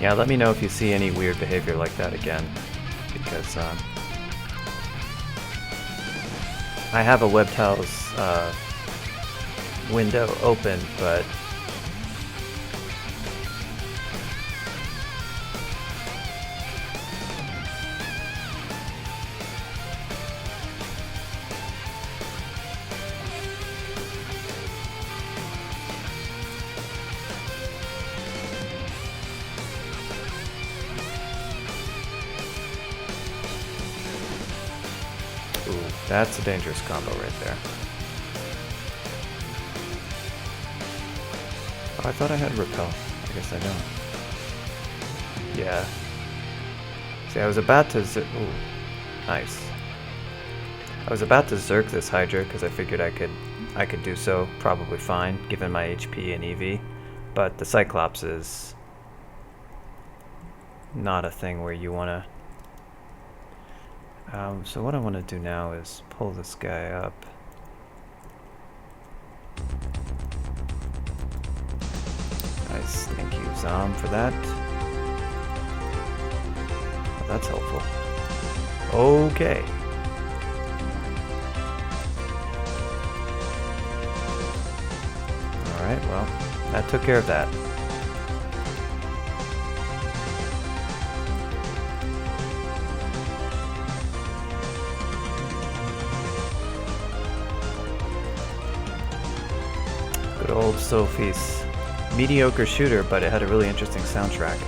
Yeah, let me know if you see any weird behavior like that again, because I have a WebTiles window open, but that's a dangerous combo right there. Oh, I thought I had repel. I guess I don't. Yeah. See, I was about to ooh, nice. I was about to Zerk this Hydra because I figured I could do so probably fine given my HP and EV, but the Cyclops is not a thing where you want to. So what I want to do now is pull this guy up. Nice, thank you, Zom, for that. Oh, that's helpful. Okay. Alright, well, that took care of that. Good old Sophie's mediocre shooter, but it had a really interesting soundtrack.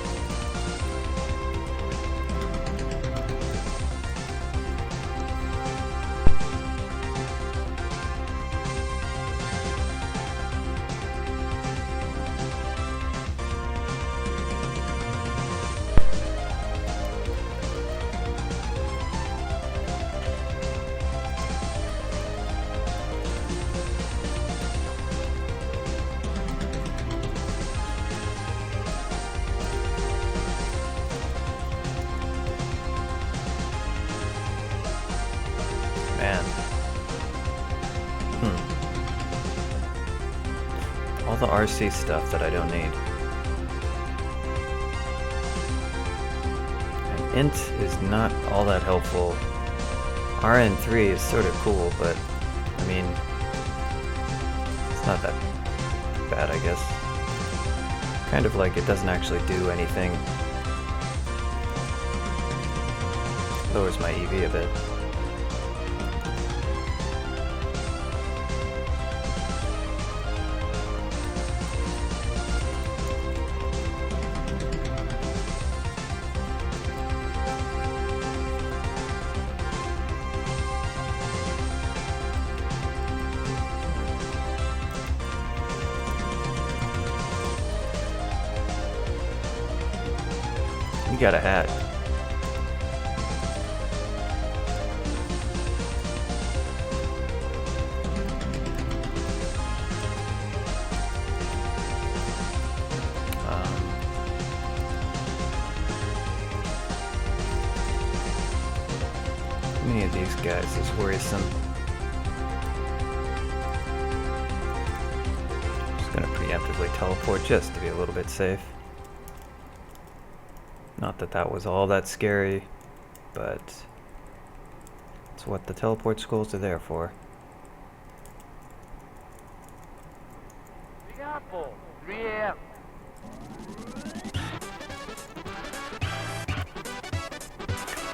Man. All the RC stuff that I don't need. And int is not all that helpful. RN3 is sort of cool, but I mean, it's not that bad, I guess. Kind of like it doesn't actually do anything. Lowers my EV a bit. You got a hat. How many of these guys is worrisome? Just gonna preemptively teleport just to be a little bit safe. Not that that was all that scary, but it's what the teleport skulls are there for. Big Apple, 3 a.m.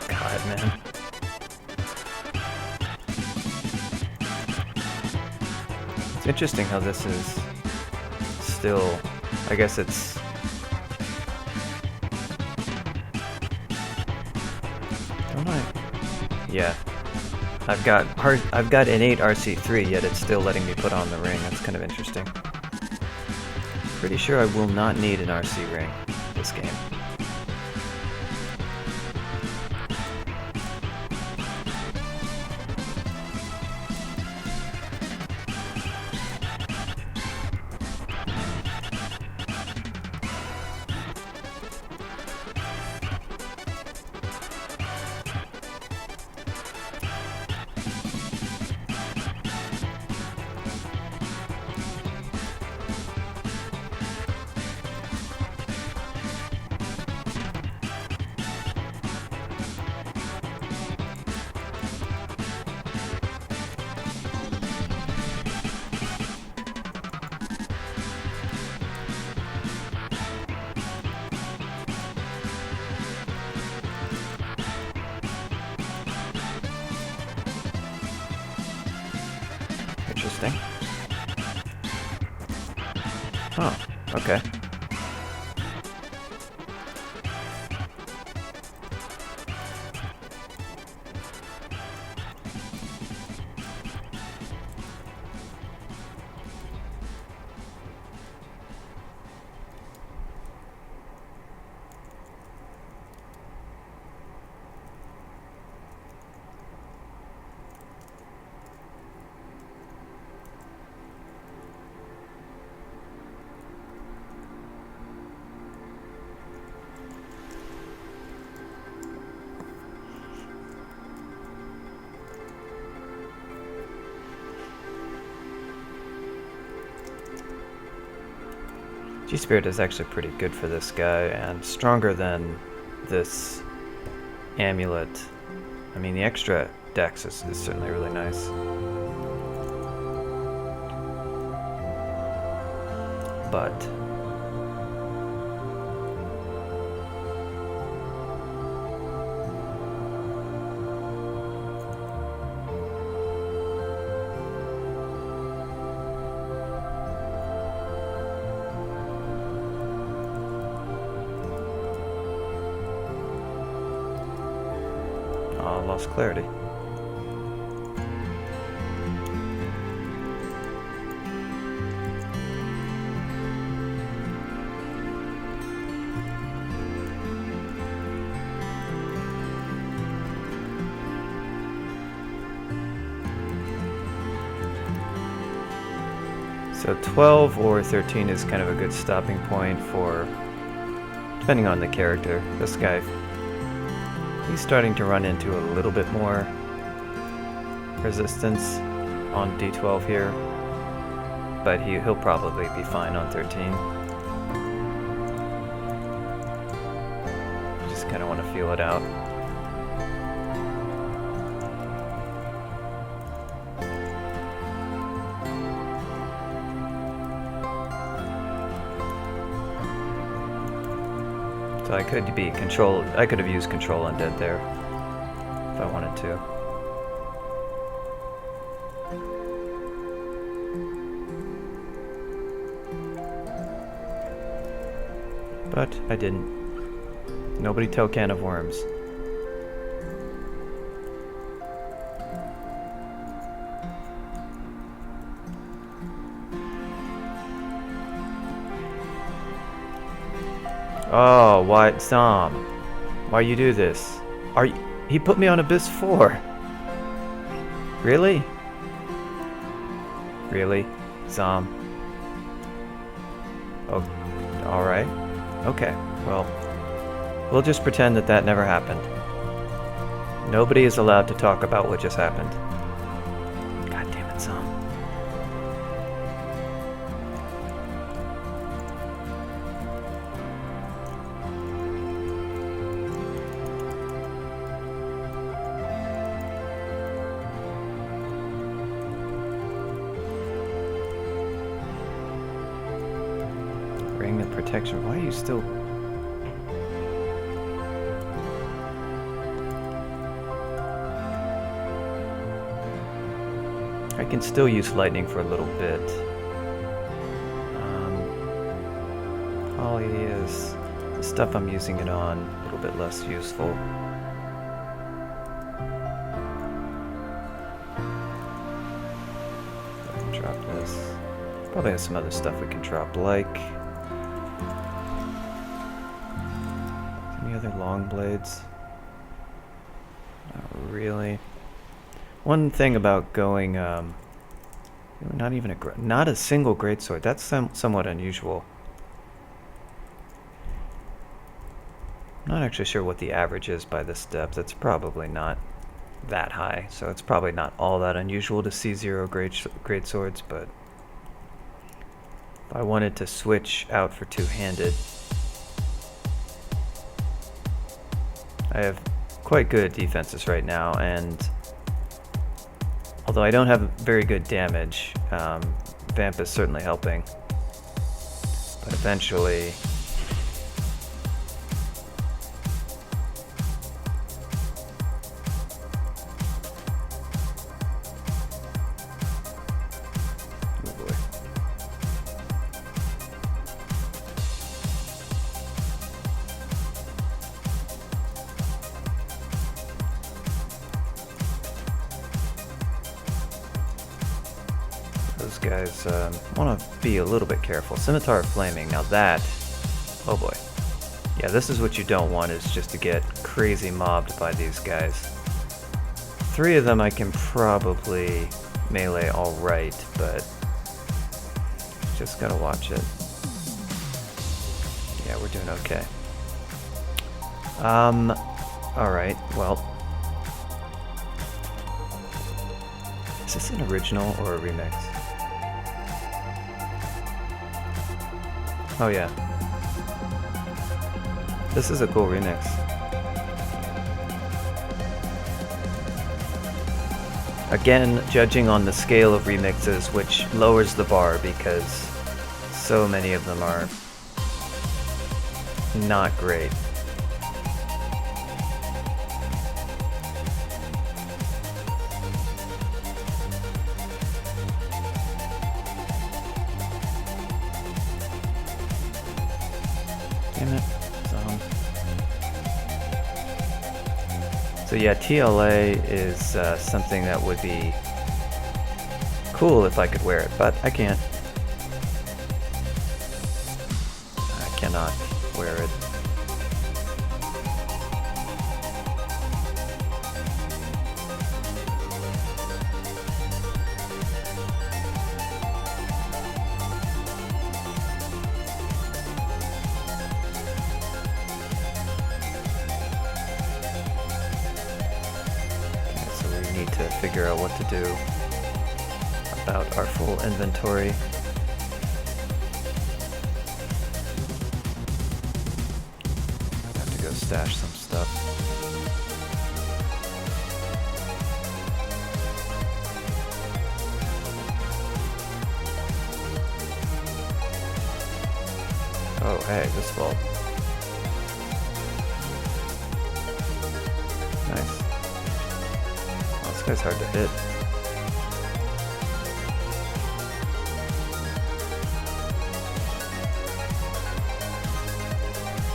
God, man. It's interesting how this is still, I guess it's yeah, I've got innate RC3, yet it's still letting me put on the ring. That's kind of interesting. Pretty sure I will not need an RC ring this game. Interesting. Oh, okay. G-Spirit is actually pretty good for this guy, and stronger than this amulet. I mean, the extra dex is certainly really nice. But lost clarity. So 12 or 13 is kind of a good stopping point for, depending on the character. This guy, he's starting to run into a little bit more resistance on D12 here, but he'll probably be fine on 13. Just kind of want to feel it out. So I could be control. I could have used control undead there if I wanted to. But I didn't. Nobody tell can of worms. Oh, why, Sam? Why you do this? He put me on Abyss 4. Really? Really? Sam? Oh, alright. Okay, well, we'll just pretend that never happened. Nobody is allowed to talk about what just happened. God damn it, Sam. Ring of protection. Why are you still... I can still use lightning for a little bit. Probably is the stuff I'm using it on a little bit less useful. I can drop this. Probably has some other stuff we can drop, like... Any other long blades? Not really. One thing about going, not even not a single greatsword. That's somewhat unusual. I'm not actually sure what the average is by this depth. It's probably not that high, so it's probably not all that unusual to see 0 greatswords. But if I wanted to switch out for two-handed, I have quite good defenses right now, and although I don't have very good damage, Vamp is certainly helping. But eventually... guys, want to be a little bit careful. Scimitar of Flaming, now that, oh boy. Yeah, this is what you don't want, is just to get crazy mobbed by these guys. 3 of them I can probably melee alright, but just gotta watch it. Yeah, we're doing okay. Alright, well. Is this an original or a remix? Oh yeah. This is a cool remix. Again, judging on the scale of remixes, which lowers the bar because so many of them are not great. Damn it. So yeah, TLA is something that would be cool if I could wear it, but I can't. I cannot wear it. To figure out what to do about our full inventory. I have to go stash some stuff. Oh, hey, this vault. Nice. This guy's hard to hit.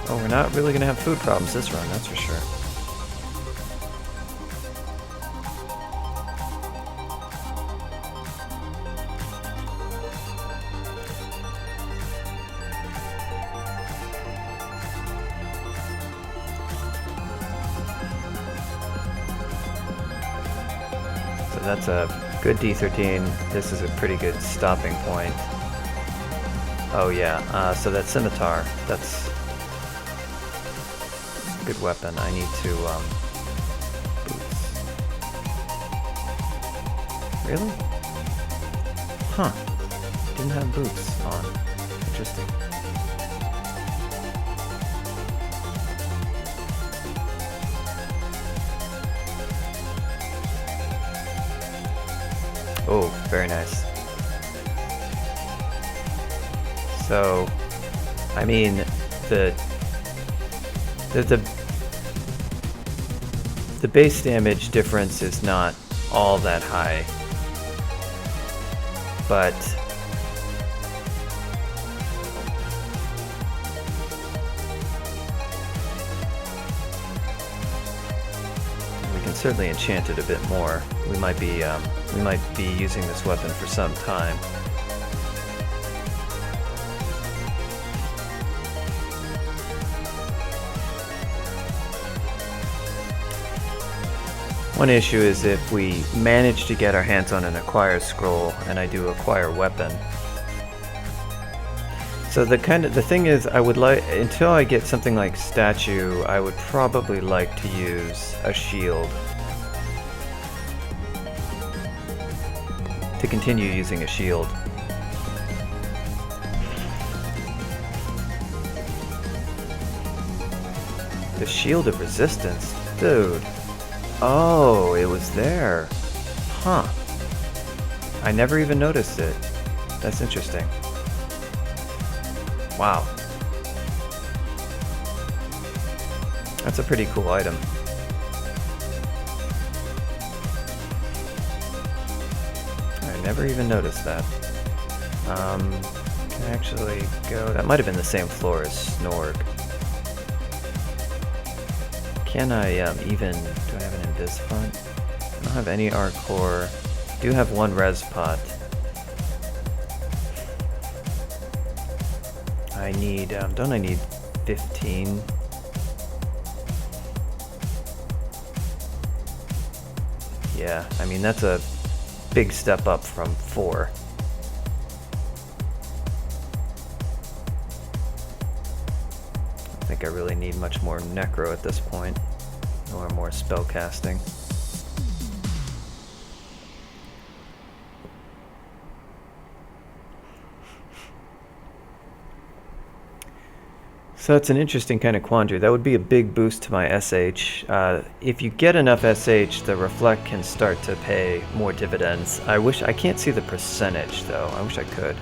Oh, we're not really gonna have food problems this run, that's for sure. That's a good D13. This is a pretty good stopping point. Oh yeah, so that scimitar, that's a good weapon. I need to, boots. Really? Huh. Didn't have boots on. Interesting. Oh, very nice. So, I mean, the base damage difference is not all that high, but we can certainly enchant it a bit more. We might be using this weapon for some time. One issue is if we manage to get our hands on an acquire scroll and I do acquire weapon. So the thing is, I would like, until I get something like statue, I would probably like to use a shield. To continue using a shield. The shield of resistance? Dude. Oh, it was there. Huh. I never even noticed it. That's interesting. Wow. That's a pretty cool item. I never even noticed that. Can I actually go? That might have been the same floor as Snorg. Can I even... Do I have an Invis font? I don't have any Art Core. Do have one res pot. I need, don't I need 15? Yeah, I mean, that's a big step up from 4. I think I really need much more necro at this point, or more spell casting. So that's an interesting kind of quandary. That would be a big boost to my SH. If you get enough SH, the Reflect can start to pay more dividends. I can't see the percentage though. I wish I could.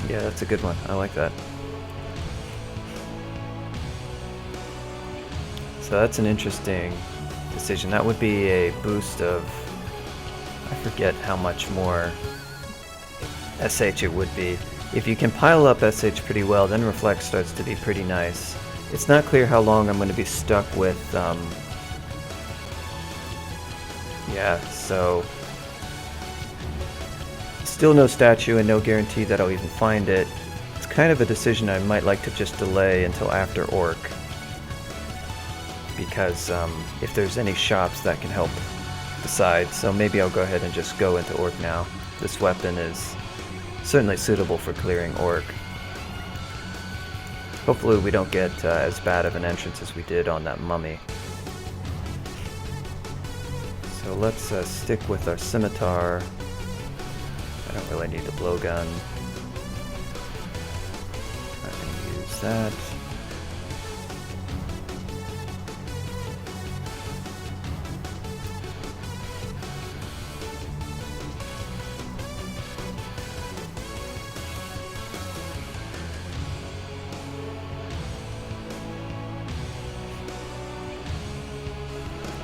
Yeah, that's a good one. I like that. So that's an interesting decision. That would be a boost of, I forget how much more SH it would be. If you can pile up SH pretty well, then Reflect starts to be pretty nice. It's not clear how long I'm going to be stuck with, yeah, so still no statue and no guarantee that I'll even find it. It's kind of a decision I might like to just delay until after Orc, because if there's any shops that can help decide, so maybe I'll go ahead and just go into Orc now. This weapon is certainly suitable for clearing Orc. Hopefully we don't get as bad of an entrance as we did on that mummy. So let's stick with our scimitar. I don't really need the blowgun. I can use that.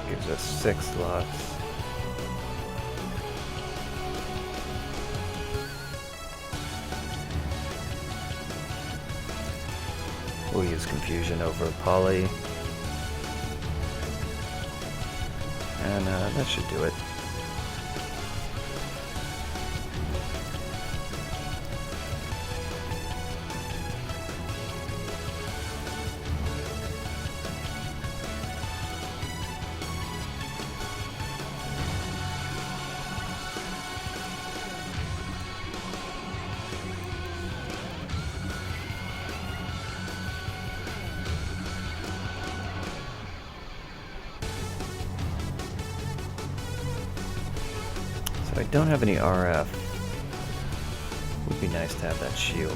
Gives us 6 slots. We'll use Confusion over Poly. And that should do it. I don't have any RF. Would be nice to have that shield.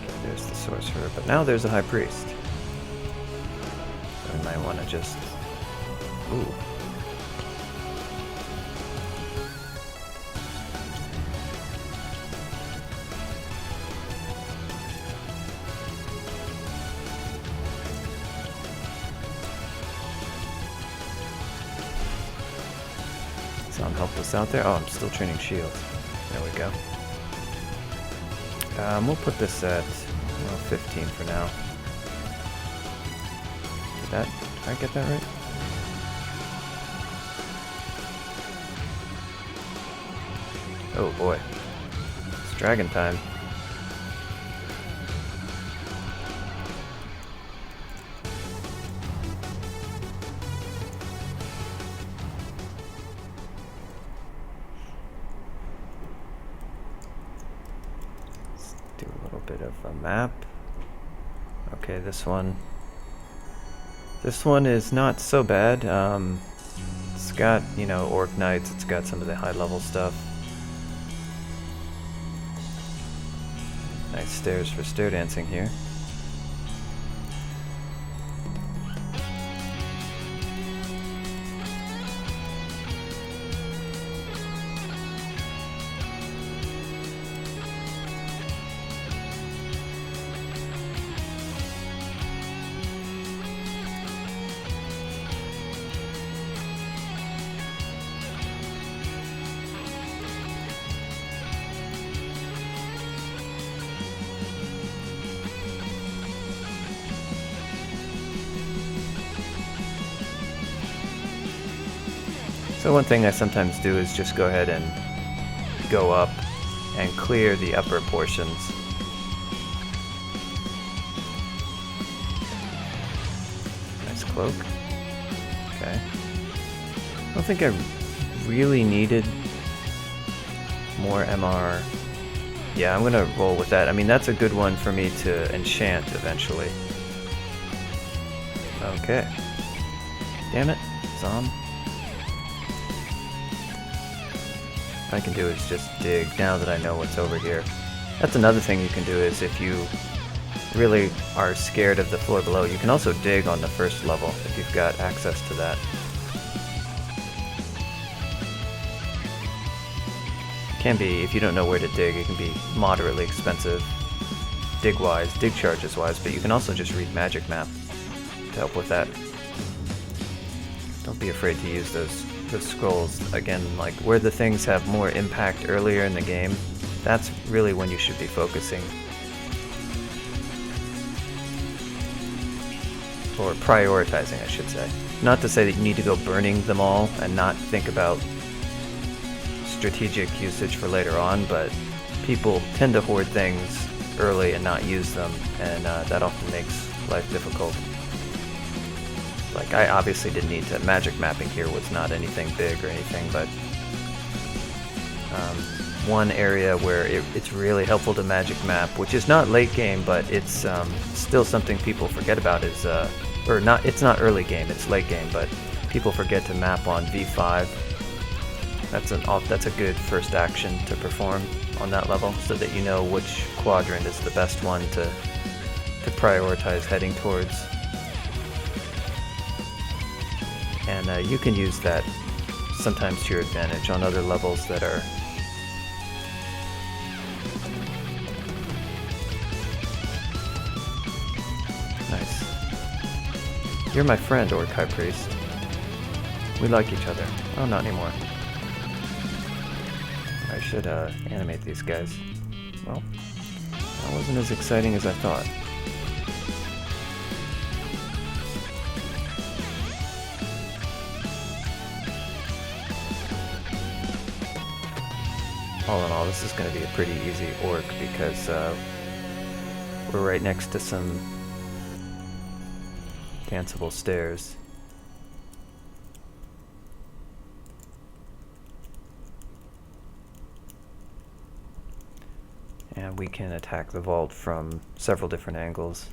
Okay, there's the sorcerer, but now there's a high priest. So we might want to just... Ooh. Sound helpless out there? Oh, I'm still training shields. There we go. We'll put this at 15 for now. Did I get that right? Oh boy. It's dragon time. Let's do a little bit of a map. Okay, this one. This one is not so bad. It's got, you know, Orc Knights, it's got some of the high level stuff. Nice stairs for stair dancing here. So one thing I sometimes do is just go ahead and go up and clear the upper portions. Nice cloak. Okay. I don't think I really needed more MR. Yeah, I'm gonna roll with that. I mean, that's a good one for me to enchant eventually. Okay. Damn it, Zom. What I can do is just dig now that I know what's over here. That's another thing you can do is if you really are scared of the floor below, you can also dig on the first level if you've got access to that. It can be, if you don't know where to dig, it can be moderately expensive dig-wise, dig charges-wise, but you can also just read magic map to help with that. Don't be afraid to use those scrolls. Again, like where the things have more impact earlier in the game, that's really when you should be focusing. Or prioritizing, I should say. Not to say that you need to go burning them all and not think about strategic usage for later on, but people tend to hoard things early and not use them, and that often makes life difficult. Like, I obviously didn't need to. Magic mapping here was not anything big or anything, but one area where it's really helpful to magic map, which is not late game, but it's still something people forget about, is or not. It's not early game; it's late game, but people forget to map on V5. That's a good first action to perform on that level, so that you know which quadrant is the best one to prioritize heading towards. And you can use that sometimes to your advantage on other levels that are nice. You're my friend, Orc High Priest. We like each other. Oh, not anymore. I should animate these guys. Well, that wasn't as exciting as I thought. All in all, this is going to be a pretty easy orc because we're right next to some danceable stairs. And we can attack the vault from several different angles.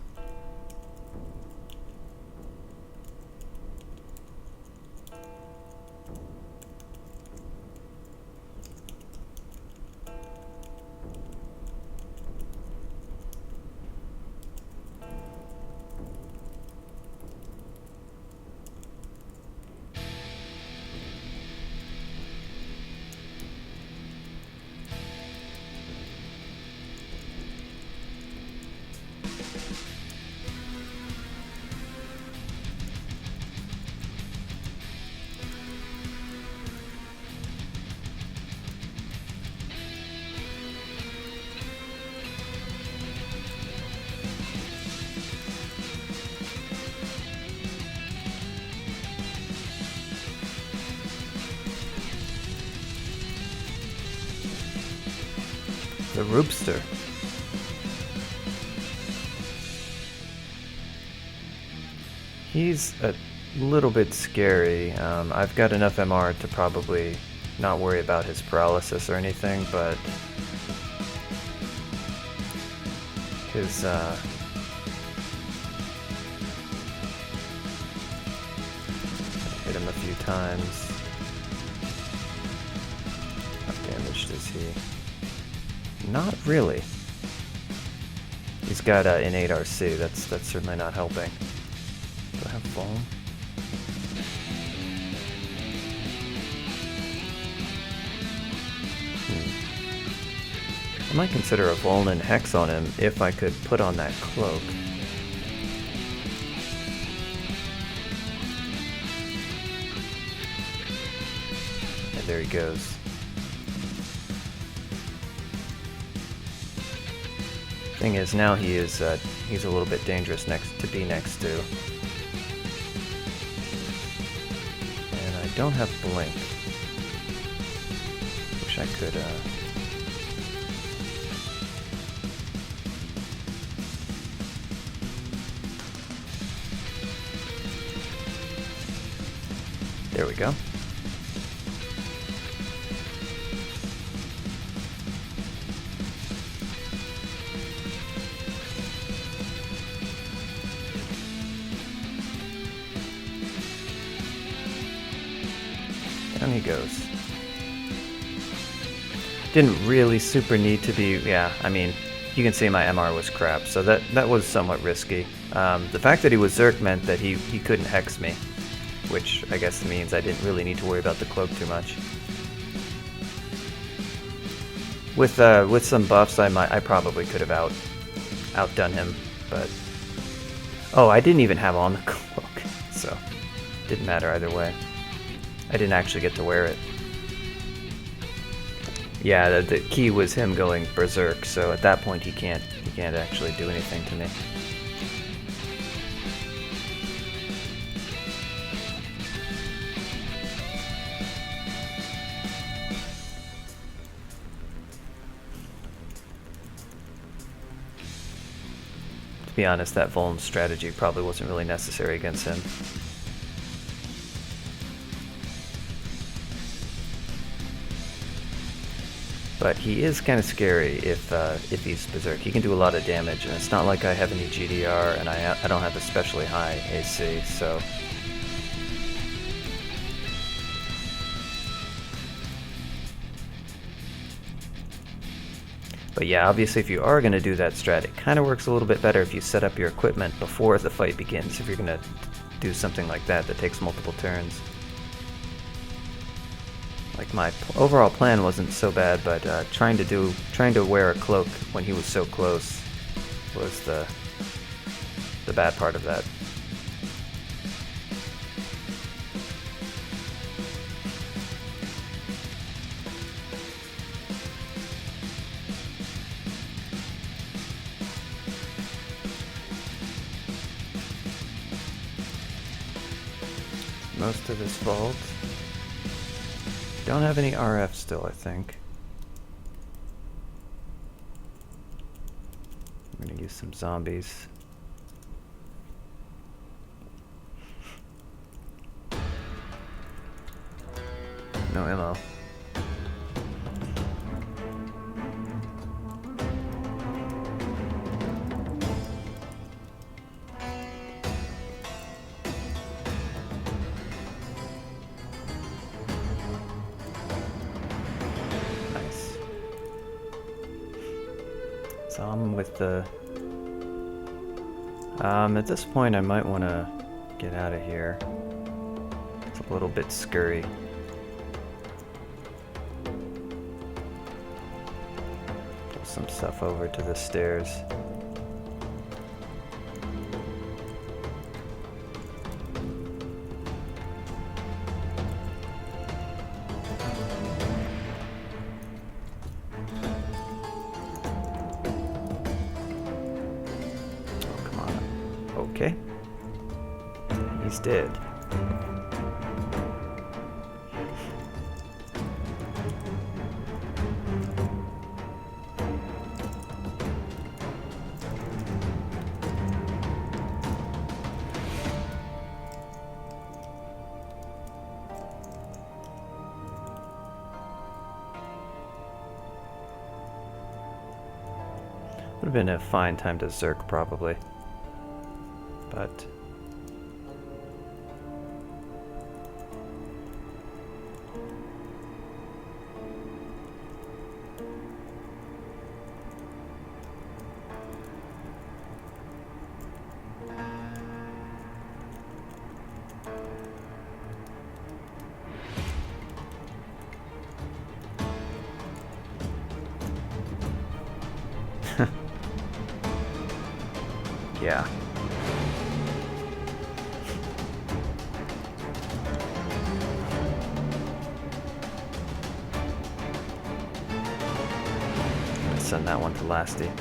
The Roopster. He's a little bit scary. I've got enough MR to probably not worry about his paralysis or anything, but his hit him a few times. How damaged is he? Not really. He's got innate RC. That's certainly not helping. Do I have Vuln? I might consider a Vuln and Hex on him if I could put on that cloak. And there he goes. Thing is, now he's a little bit dangerous to be next to. And I don't have Blink. Wish I could, There we go. Down he goes. Didn't really super need to be, yeah, I mean, you can see my MR was crap, so that was somewhat risky. The fact that he was Zerk meant that he couldn't hex me, which I guess means I didn't really need to worry about the cloak too much. With some buffs, I probably could have outdone him, but oh, I didn't even have on the cloak, so didn't matter either way. I didn't actually get to wear it. Yeah, the key was him going berserk, so at that point he can't actually do anything to me. To be honest, that Vuln strategy probably wasn't really necessary against him. But he is kind of scary if he's berserk. He can do a lot of damage, and it's not like I have any GDR, and I don't have especially high AC, so... But yeah, obviously if you are going to do that strat, it kind of works a little bit better if you set up your equipment before the fight begins, if you're going to do something like that takes multiple turns. Like, my overall plan wasn't so bad, but trying to wear a cloak when he was so close was the bad part of that. Most of this vault. Don't have any RF still, I think. I'm gonna use some zombies. No ammo. So I'm with the... at this point I might want to get out of here. It's a little bit scurry. Pull some stuff over to the stairs. Okay. He's dead. Would have been a fine time to Zerk, probably. But yeah. Send that one to Lasty.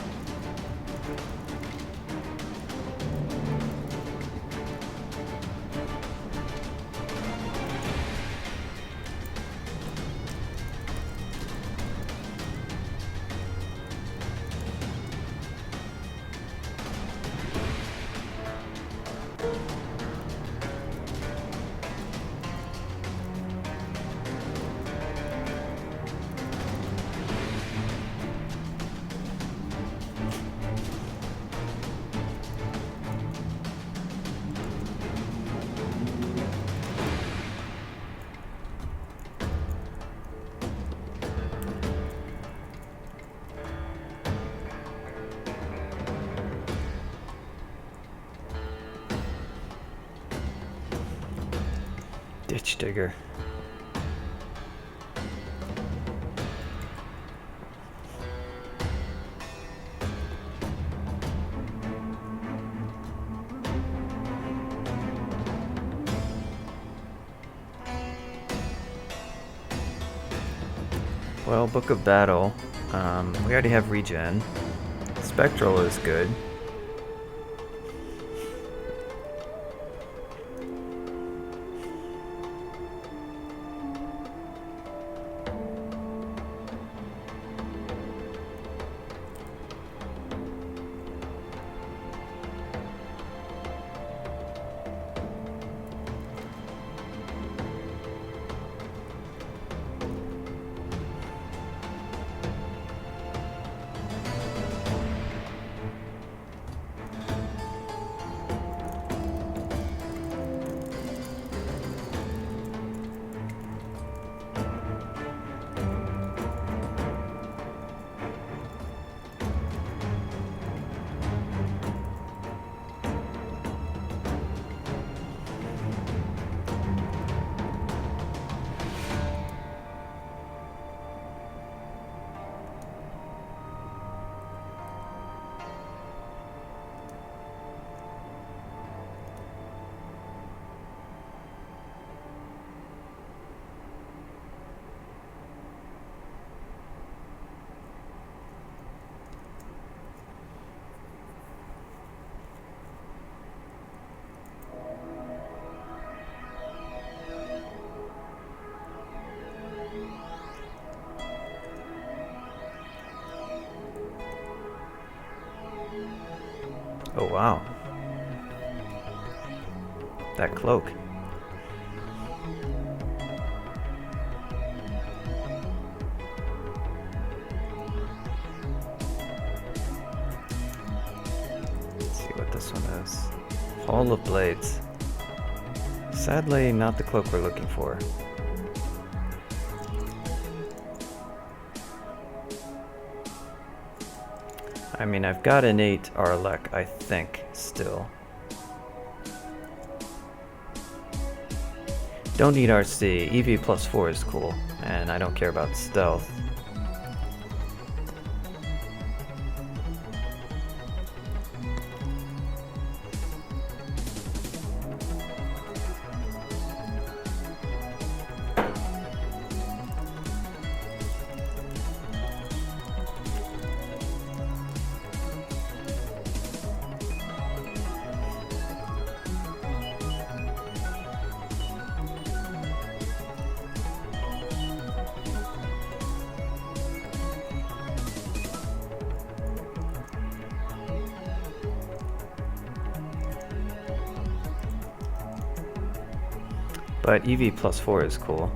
Ditch digger. Well, Book of Battle. We already have regen. Spectral is good. Oh wow. That cloak. Let's see what this one is. Hall of Blades. Sadly, not the cloak we're looking for. I mean, I've got an 8 Arlek, I think, still. Don't need RC. EV plus 4 is cool, and I don't care about stealth. But EV plus 4 is cool.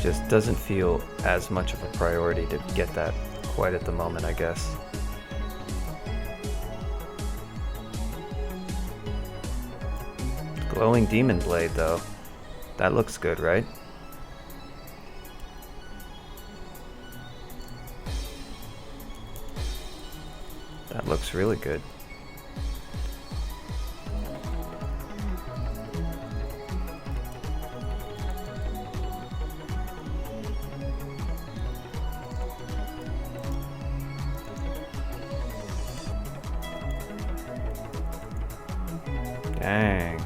Just doesn't feel as much of a priority to get that quite at the moment, I guess. Glowing Demon Blade, though. That looks good, right? That looks really good. Dang.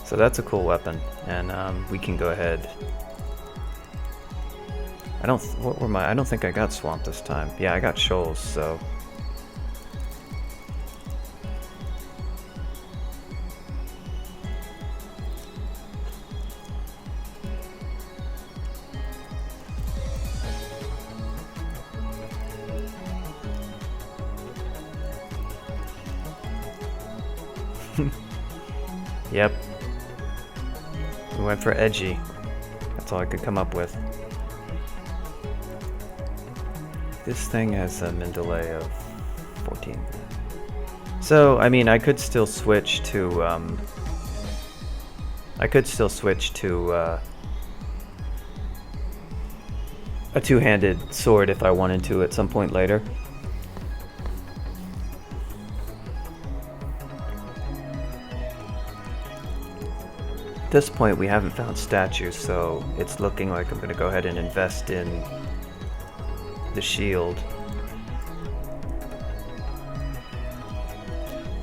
So that's a cool weapon, and we can go ahead. I don't think I got Swamp this time. Yeah, I got Shoals, so. Yep. We went for edgy. That's all I could come up with. This thing has a min delay of 14. So, I mean, I could still switch to, a two-handed sword if I wanted to at some point later. At this point, we haven't found statues, so it's looking like I'm going to go ahead and invest in the shield.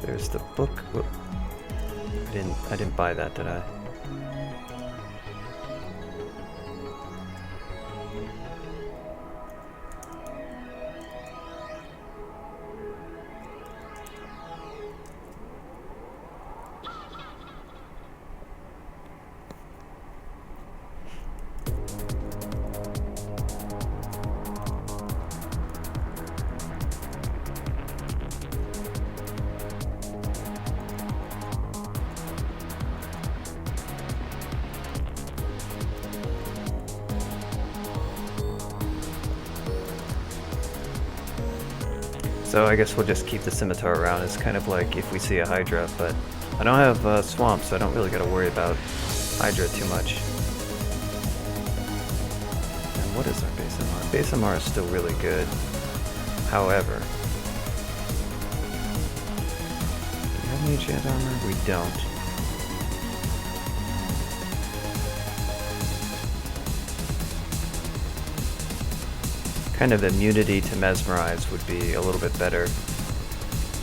There's the book. Whoop. I didn't buy that, did I? So I guess we'll just keep the scimitar around. It's kind of like if we see a Hydra, but I don't have swamps, so I don't really got to worry about Hydra too much. And what is our base MR? Base MR is still really good. However, do we have any enchant armor? We don't. Kind of immunity to mesmerize would be a little bit better,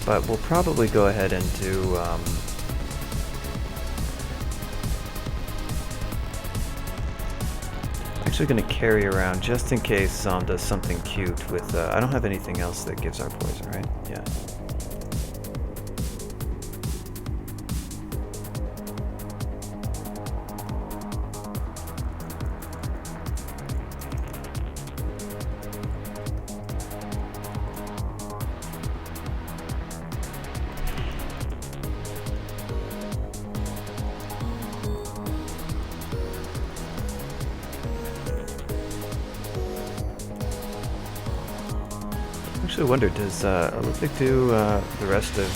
but we'll probably go ahead and do actually going to carry around just in case Zom does something cute with I don't have anything else that gives our poison, right? Yeah. I actually wonder, does Olympic do the rest of...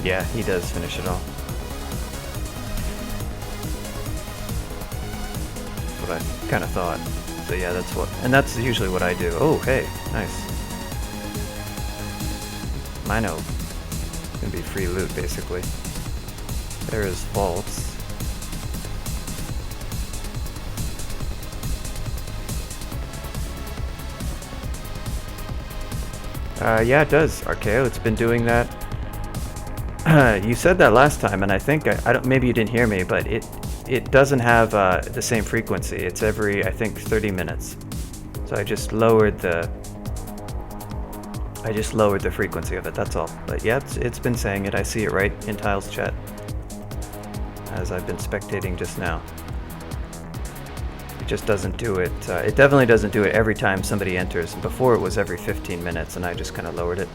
Yeah, he does finish it all. That's what I kind of thought. So yeah, that's what... And that's usually what I do. Oh, hey, nice. Mino. It's gonna be free loot, basically. There is vaults. Yeah, it does, Archaeo. It's been doing that. You said that last time, and I think I don't. Maybe you didn't hear me, but it doesn't have the same frequency. It's every, I think, 30 minutes. So I just lowered the frequency of it. That's all. But yeah, it's been saying it. I see it right in Tile's chat as I've been spectating just now. It just doesn't do it. It definitely doesn't do it every time somebody enters. And before it was every 15 minutes, and I just kind of lowered it.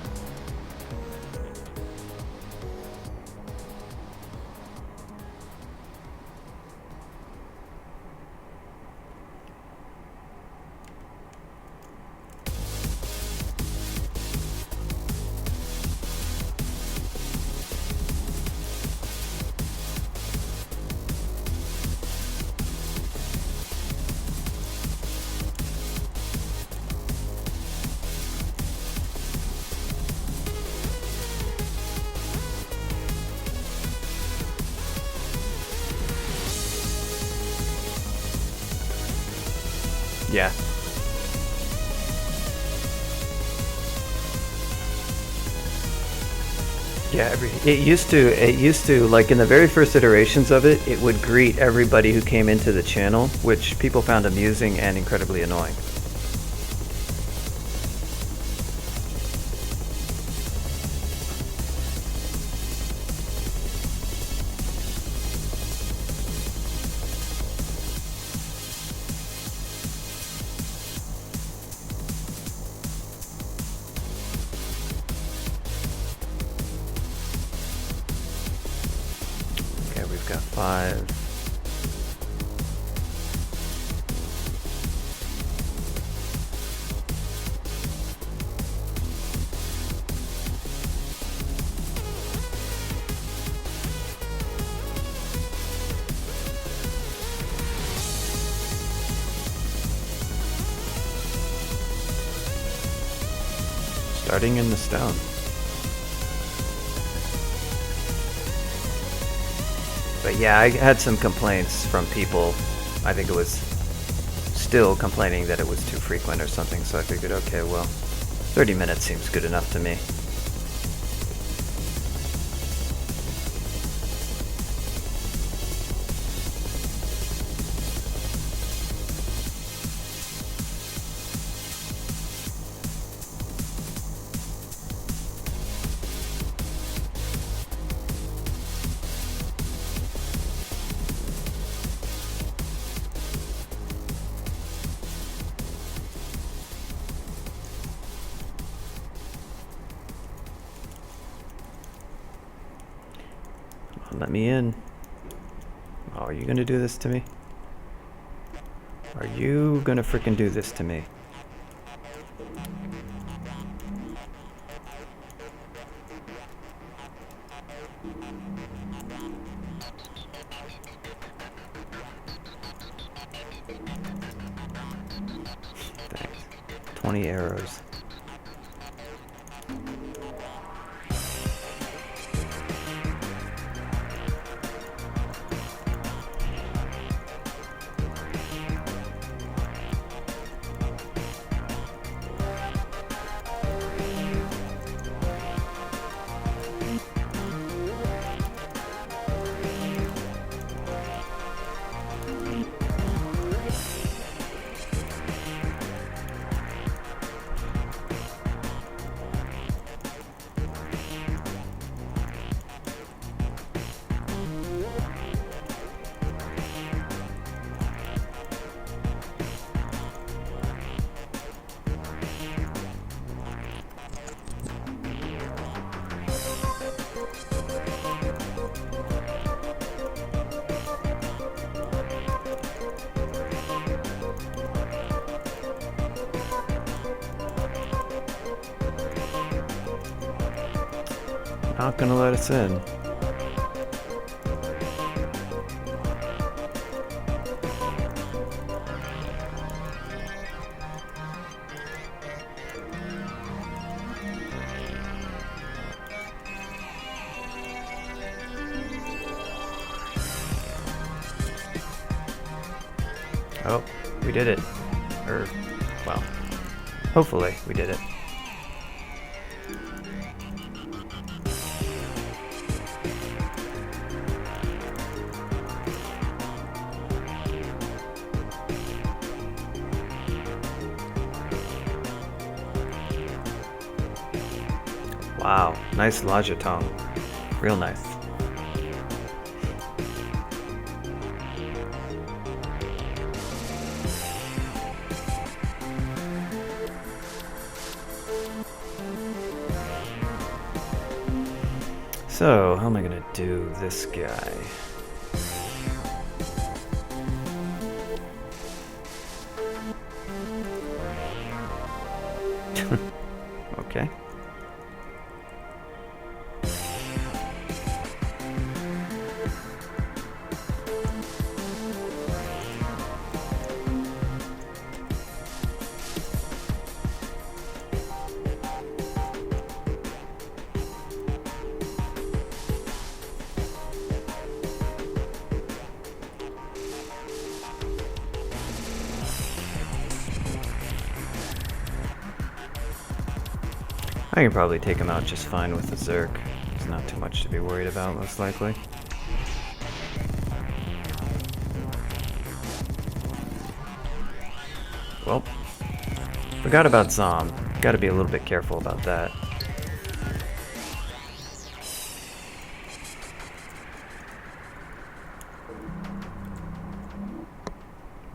Yeah. Yeah, it used to, like in the very first iterations of it, it would greet everybody who came into the channel, which people found amusing and incredibly annoying. got 5. Starting in the stone. But yeah, I had some complaints from people. I think it was still complaining that it was too frequent or something, so I figured, okay, well, 30 minutes seems good enough to me. Let me in. Oh, are you gonna do this to me? Are you gonna frickin' do this to me? Thanks. 20 arrows. Not gonna let us in. Oh, we did it. Or, well, hopefully we did it. Wow, nice Lajatong. Real nice. So, how am I gonna do this guy? Okay. I can probably take him out just fine with the Zerk. There's not too much to be worried about, most likely. Well, forgot about Zom. Gotta be a little bit careful about that.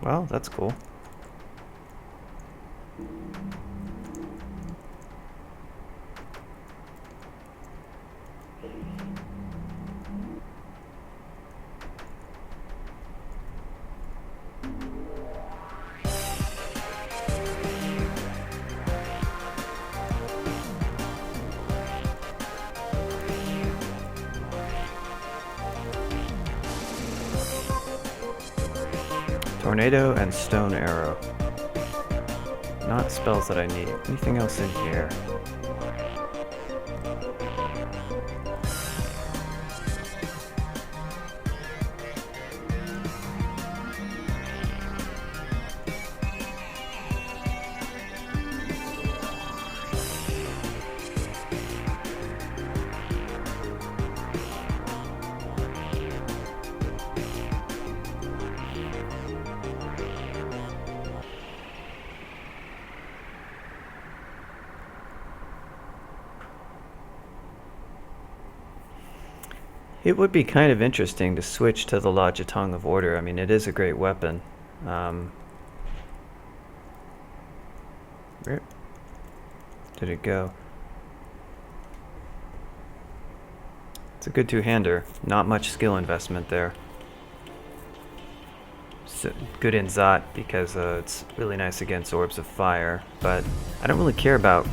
Well, that's cool. Tornado and Stone Arrow. Not spells that I need. Anything else in here? It would be kind of interesting to switch to the Lodgetong of Order. I mean, it is a great weapon. Where did it go? It's a good two-hander. Not much skill investment there. So good in Zot because it's really nice against Orbs of Fire, but I don't really care about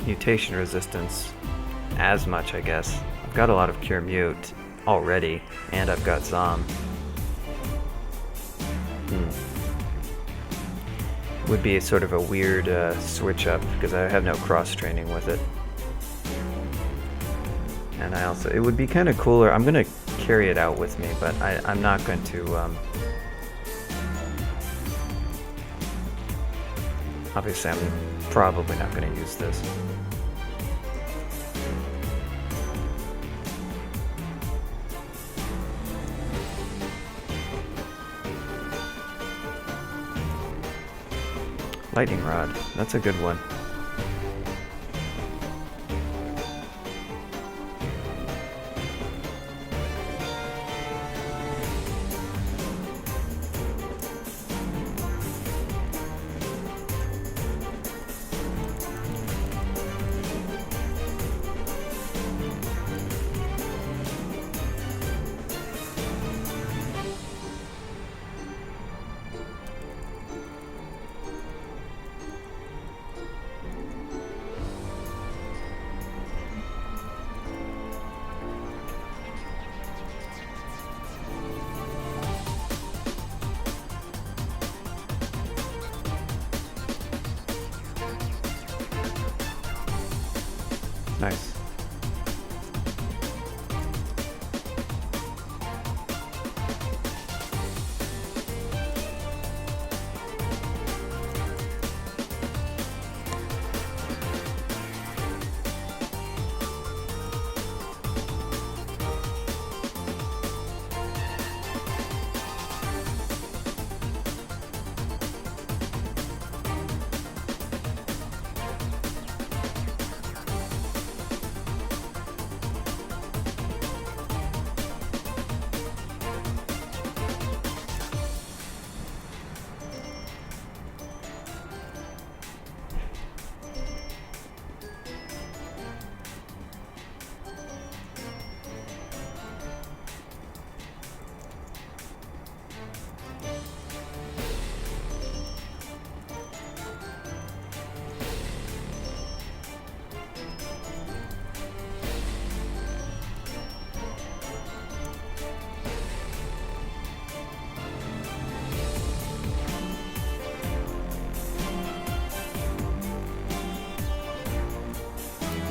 mutation resistance as much, I guess. I've got a lot of Cure Mute already, and I've got Zom. Would be sort of a weird switch up because I have no cross training with it. And I also, it would be kind of cooler. I'm gonna carry it out with me, but I'm not going to. Obviously, I'm probably not going to use this. Lightning Rod, that's a good one. Nice.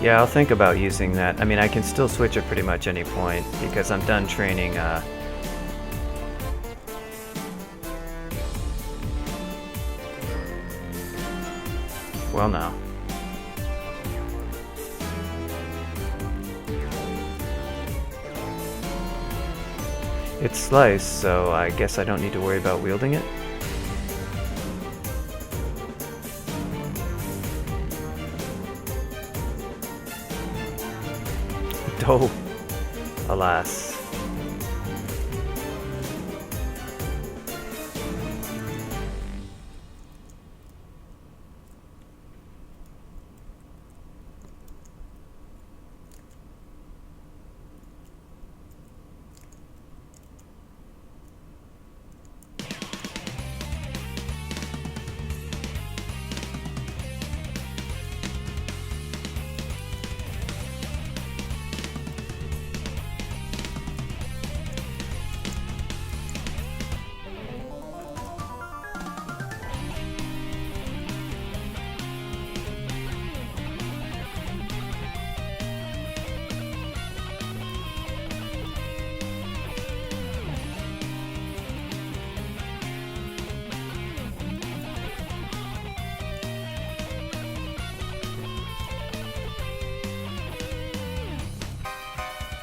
Yeah, I'll think about using that. I mean, I can still switch at pretty much any point because I'm done training. Well, now. It's Slice, so I guess I don't need to worry about wielding it. Oh, alas.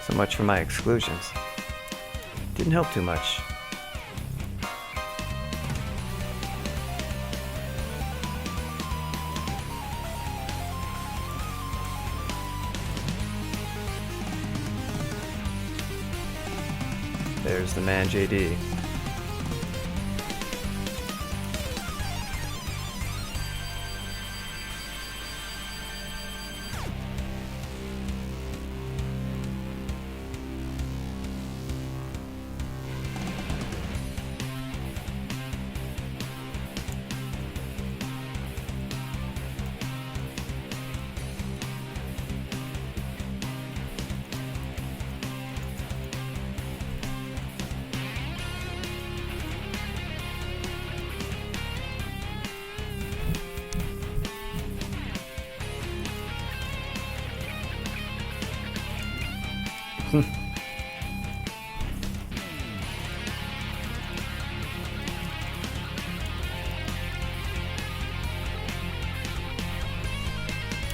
So much for my exclusions. Didn't help too much. There's the man JD. Hmm.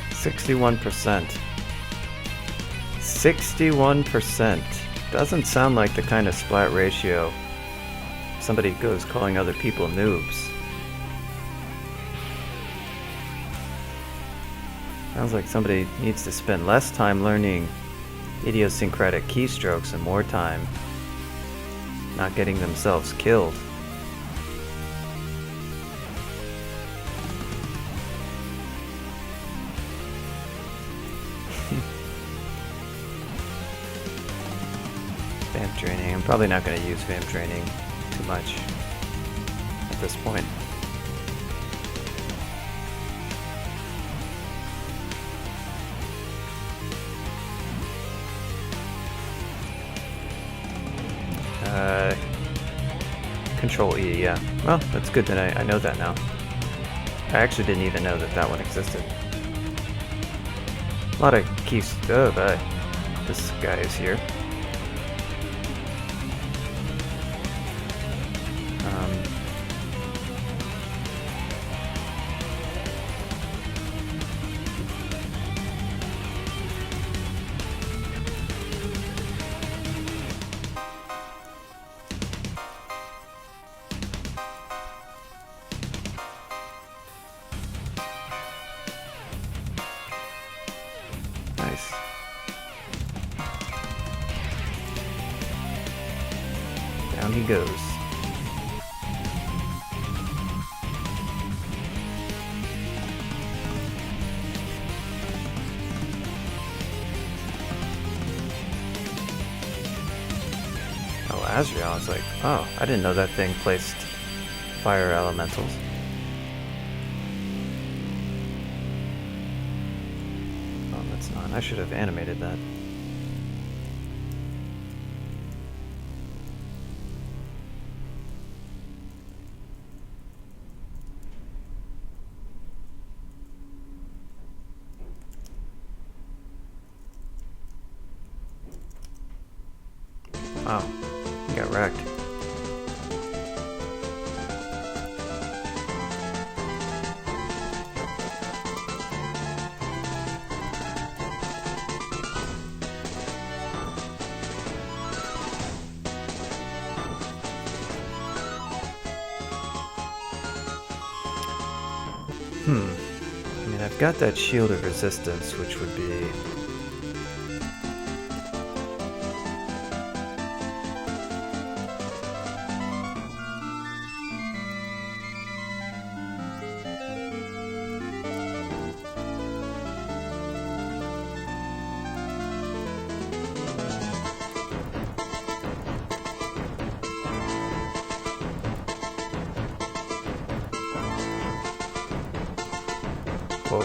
%61%. 61%. Doesn't sound like the kind of splat ratio somebody goes calling other people noobs. Sounds like somebody needs to spend less time learning idiosyncratic keystrokes and more time not getting themselves killed. Vamp training. I'm probably not going to use vamp training too much at this point. Control E, yeah. Well, that's good that I know that now. I actually didn't even know that that one existed. A lot of keys. Oh, but this guy is here. Nice. Down he goes. Oh, Azrael, I was like, oh, I didn't know that thing placed fire elementals. I should have animated that. Wow, you got wrecked. I mean, I've got that shield of resistance, which would be... Whoa.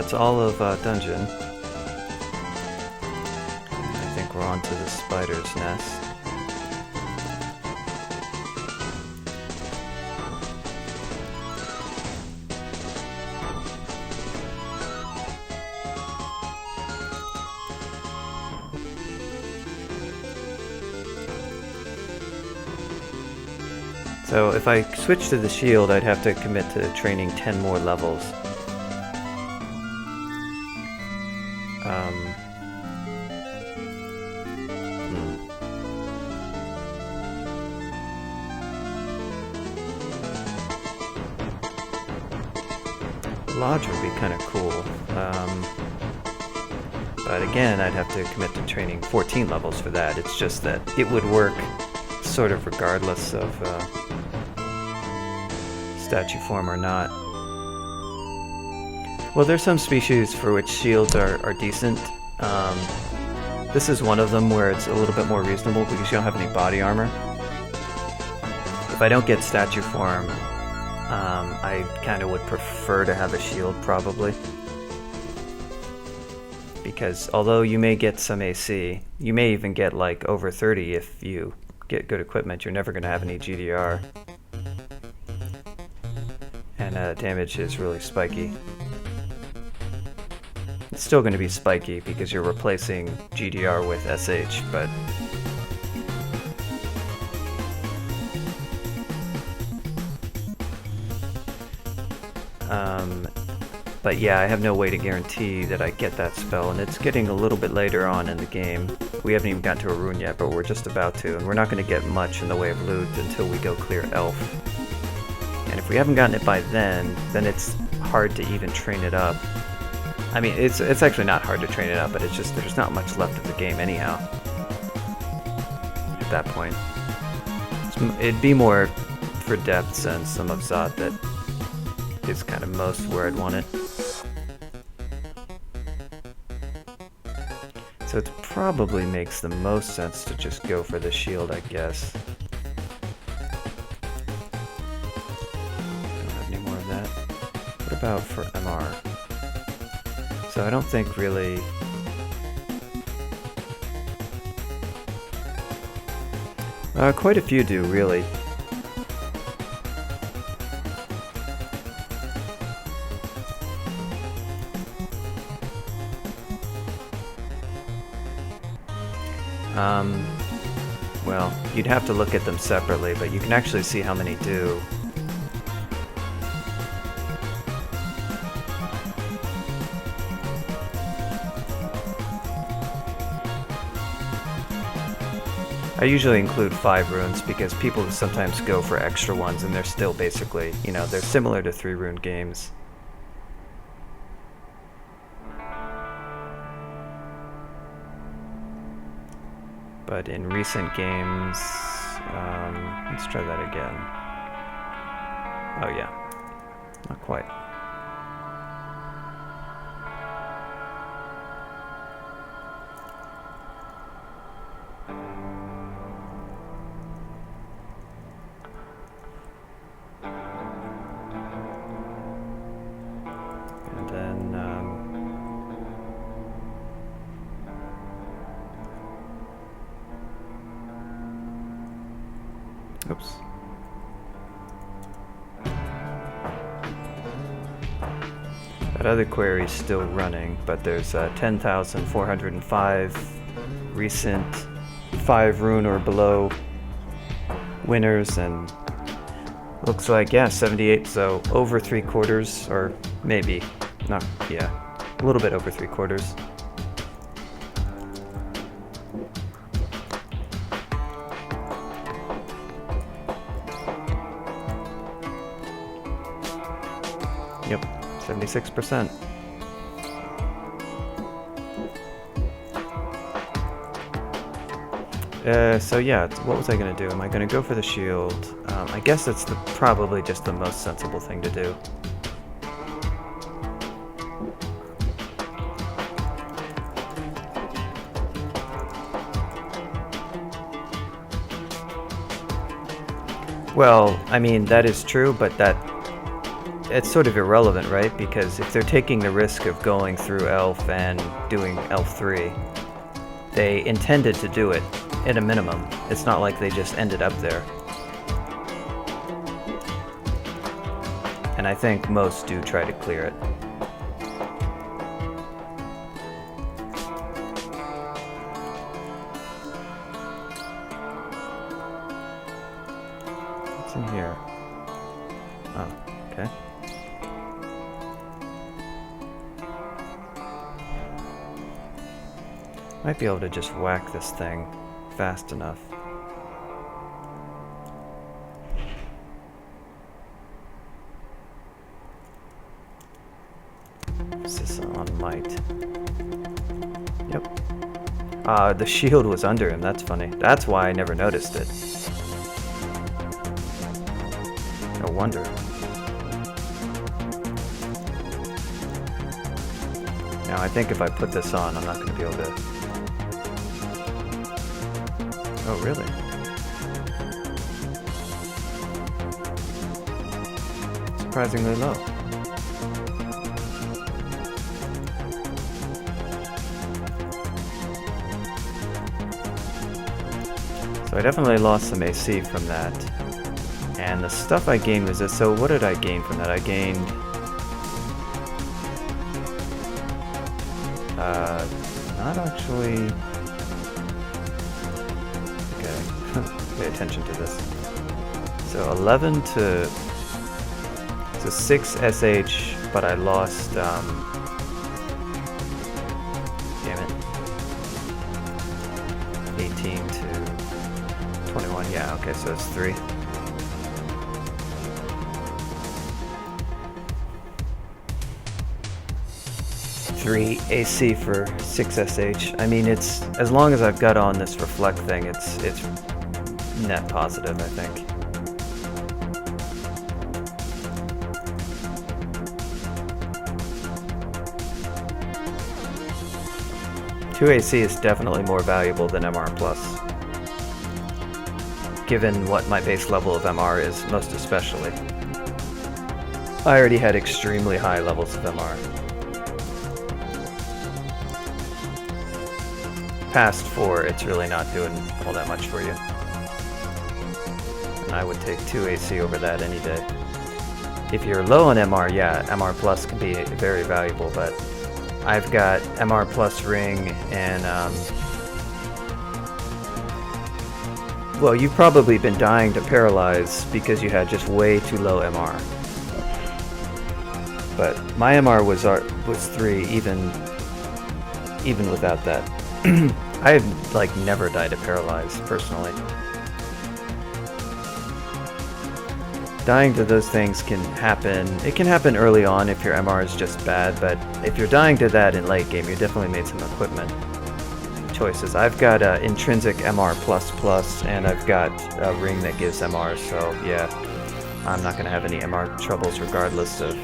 that's all of dungeon. I think we're on to the spider's nest. So if I switch to the shield, I'd have to commit to training 10 more levels. Lodge would be kind of cool. But again, I'd have to commit to training 14 levels for that. It's just that it would work sort of regardless of statue form or not. Well, there's some species for which shields are decent. This is one of them where it's a little bit more reasonable because you don't have any body armor. If I don't get statue form, I kind of would prefer to have a shield probably. Because although you may get some AC, you may even get like over 30 if you get good equipment, you're never going to have any GDR. And damage is really spiky. It's still going to be spiky because you're replacing GDR with SH, but yeah, I have no way to guarantee that I get that spell, and it's getting a little bit later on in the game. We haven't even gotten to a rune yet, but we're just about to, and we're not going to get much in the way of loot until we go clear Elf. And if we haven't gotten it by then it's hard to even train it up. I mean, it's actually not hard to train it up, but it's just there's not much left of the game anyhow. At that point. It'd be more for depths and some of Zot that is kind of most where I'd want it. So it probably makes the most sense to just go for the shield, I guess. Don't have any more of that. What about for MR? So I don't think really... quite a few do, really. Well, you'd have to look at them separately, but you can actually see how many do. I usually include 5 runes because people sometimes go for extra ones and they're still basically, you know, they're similar to 3 rune games. But in recent games, let's try that again. Oh yeah, not quite. And then, oops. That other query is still running, but there's 10,405 recent 5 rune or below winners, and looks like, yeah, 78, so over 3/4, or maybe, not, yeah, a little bit over 3/4. Yep, 76%. So yeah, what was I going to do? Am I going to go for the shield? I guess that's probably just the most sensible thing to do. Well, I mean, that is true, but it's sort of irrelevant, right? Because if they're taking the risk of going through Elf and doing Elf 3, they intended to do it at a minimum. It's not like they just ended up there. And I think most do try to clear it. What's in here? Oh, okay. Might be able to just whack this thing fast enough. Is this on might? Yep. The shield was under him, that's funny. That's why I never noticed it. No wonder. Now I think if I put this on, I'm not going to be able to... Oh, really? Surprisingly low. So I definitely lost some AC from that. And the stuff I gained was this. So what did I gain from that? I gained... not actually... Okay, pay attention to this. So 11 to... So 6 SH, but I lost, damn it. 18 to 21, yeah, okay, so it's 3. AC for 6 SH. I mean, it's as long as I've got on this reflect thing, it's net positive, I think. Two AC is definitely more valuable than MR plus, given what my base level of MR is, most especially. I already had extremely high levels of MR. Past 4, it's really not doing all that much for you. And I would take 2 AC over that any day. If you're low on MR, yeah, MR plus can be very valuable, but I've got MR plus ring and, well, you've probably been dying to paralyze because you had just way too low MR. But my MR was 3 even without that. I've like never died of paralyzed personally. Dying to those things can happen. It can happen early on if your MR is just bad, but if you're dying to that in late game, you definitely made some equipment choices. I've got intrinsic MR++, and I've got a ring that gives MR, so yeah, I'm not gonna have any MR troubles regardless of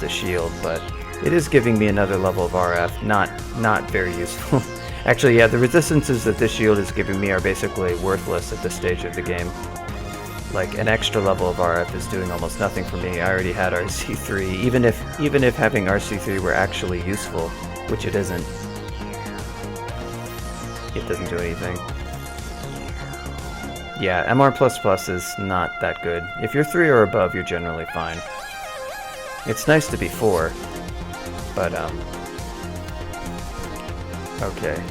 the shield, but it is giving me another level of RF, not very useful. Actually, yeah, the resistances that this shield is giving me are basically worthless at this stage of the game. Like, an extra level of RF is doing almost nothing for me. I already had RC3, even if having RC3 were actually useful, which it isn't. It doesn't do anything. Yeah, MR++ is not that good. If you're 3 or above, you're generally fine. It's nice to be 4. But, okay.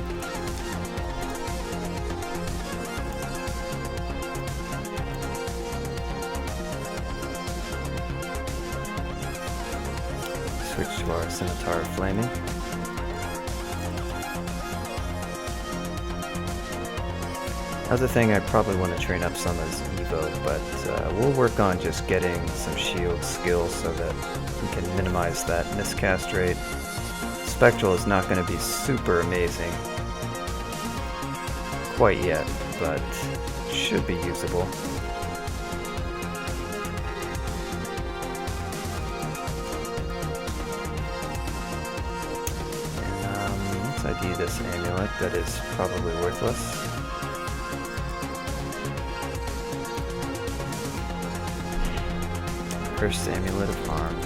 Switch to our Scimitar Flaming. Other thing I probably want to train up some is Evo, but we'll work on just getting some shield skills so that we can minimize that miscast rate. Spectral is not going to be super amazing quite yet, but should be usable. Let's ID this amulet that is probably worthless. Cursed Amulet of Harm.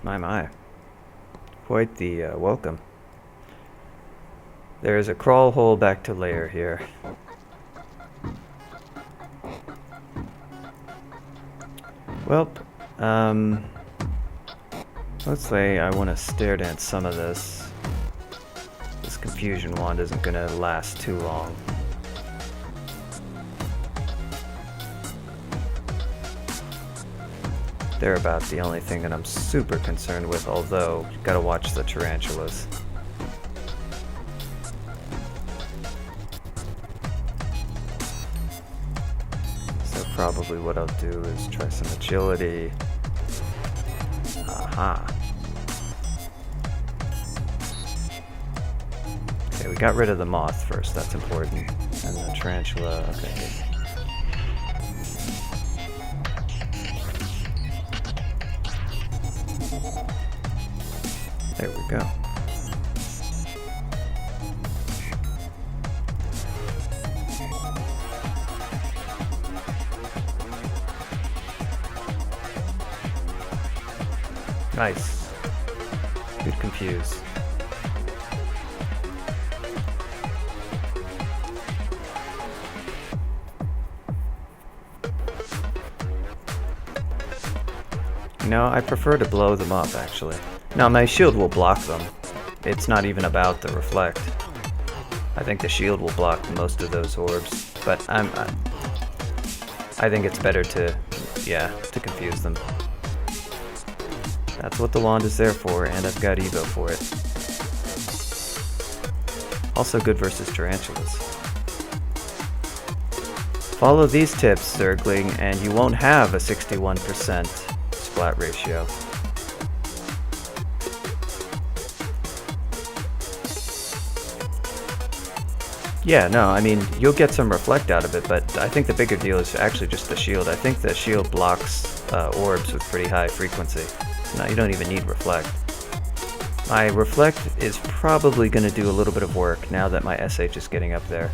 My. Quite the welcome. There is a crawl hole back to lair here. Well, let's say I want to stare dance some of this. This confusion wand isn't going to last too long. They're about the only thing that I'm super concerned with, although you gotta watch the tarantulas. So probably what I'll do is try some agility. Aha. Okay, we got rid of the moth first, that's important. And the tarantula, okay, good. There we go. Nice. Good confuse. You know, I prefer to blow them up, actually. Now, my shield will block them. It's not even about the reflect. I think the shield will block most of those orbs, but I think it's better to confuse them. That's what the wand is there for, and I've got Evo for it. Also good versus tarantulas. Follow these tips, Zergling, and you won't have a 61% splat ratio. Yeah, no, I mean, you'll get some reflect out of it, but I think the bigger deal is actually just the shield. I think the shield blocks orbs with pretty high frequency. So now you don't even need reflect. My reflect is probably going to do a little bit of work now that my SH is getting up there.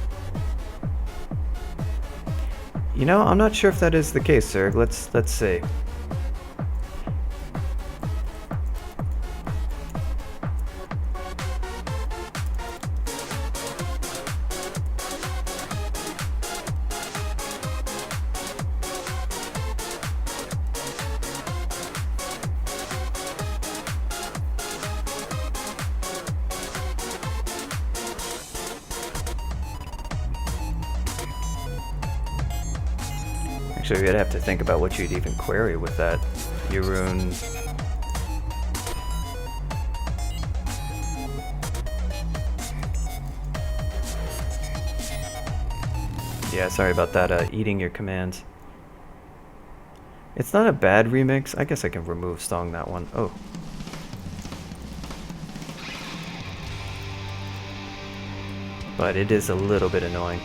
You know, I'm not sure if that is the case, Zerg. Let's see. Actually, we'd have to think about what you'd even query with that. Rune. Yeah, sorry about that, eating your commands. It's not a bad remix. I guess I can remove Song that one. Oh. But it is a little bit annoying.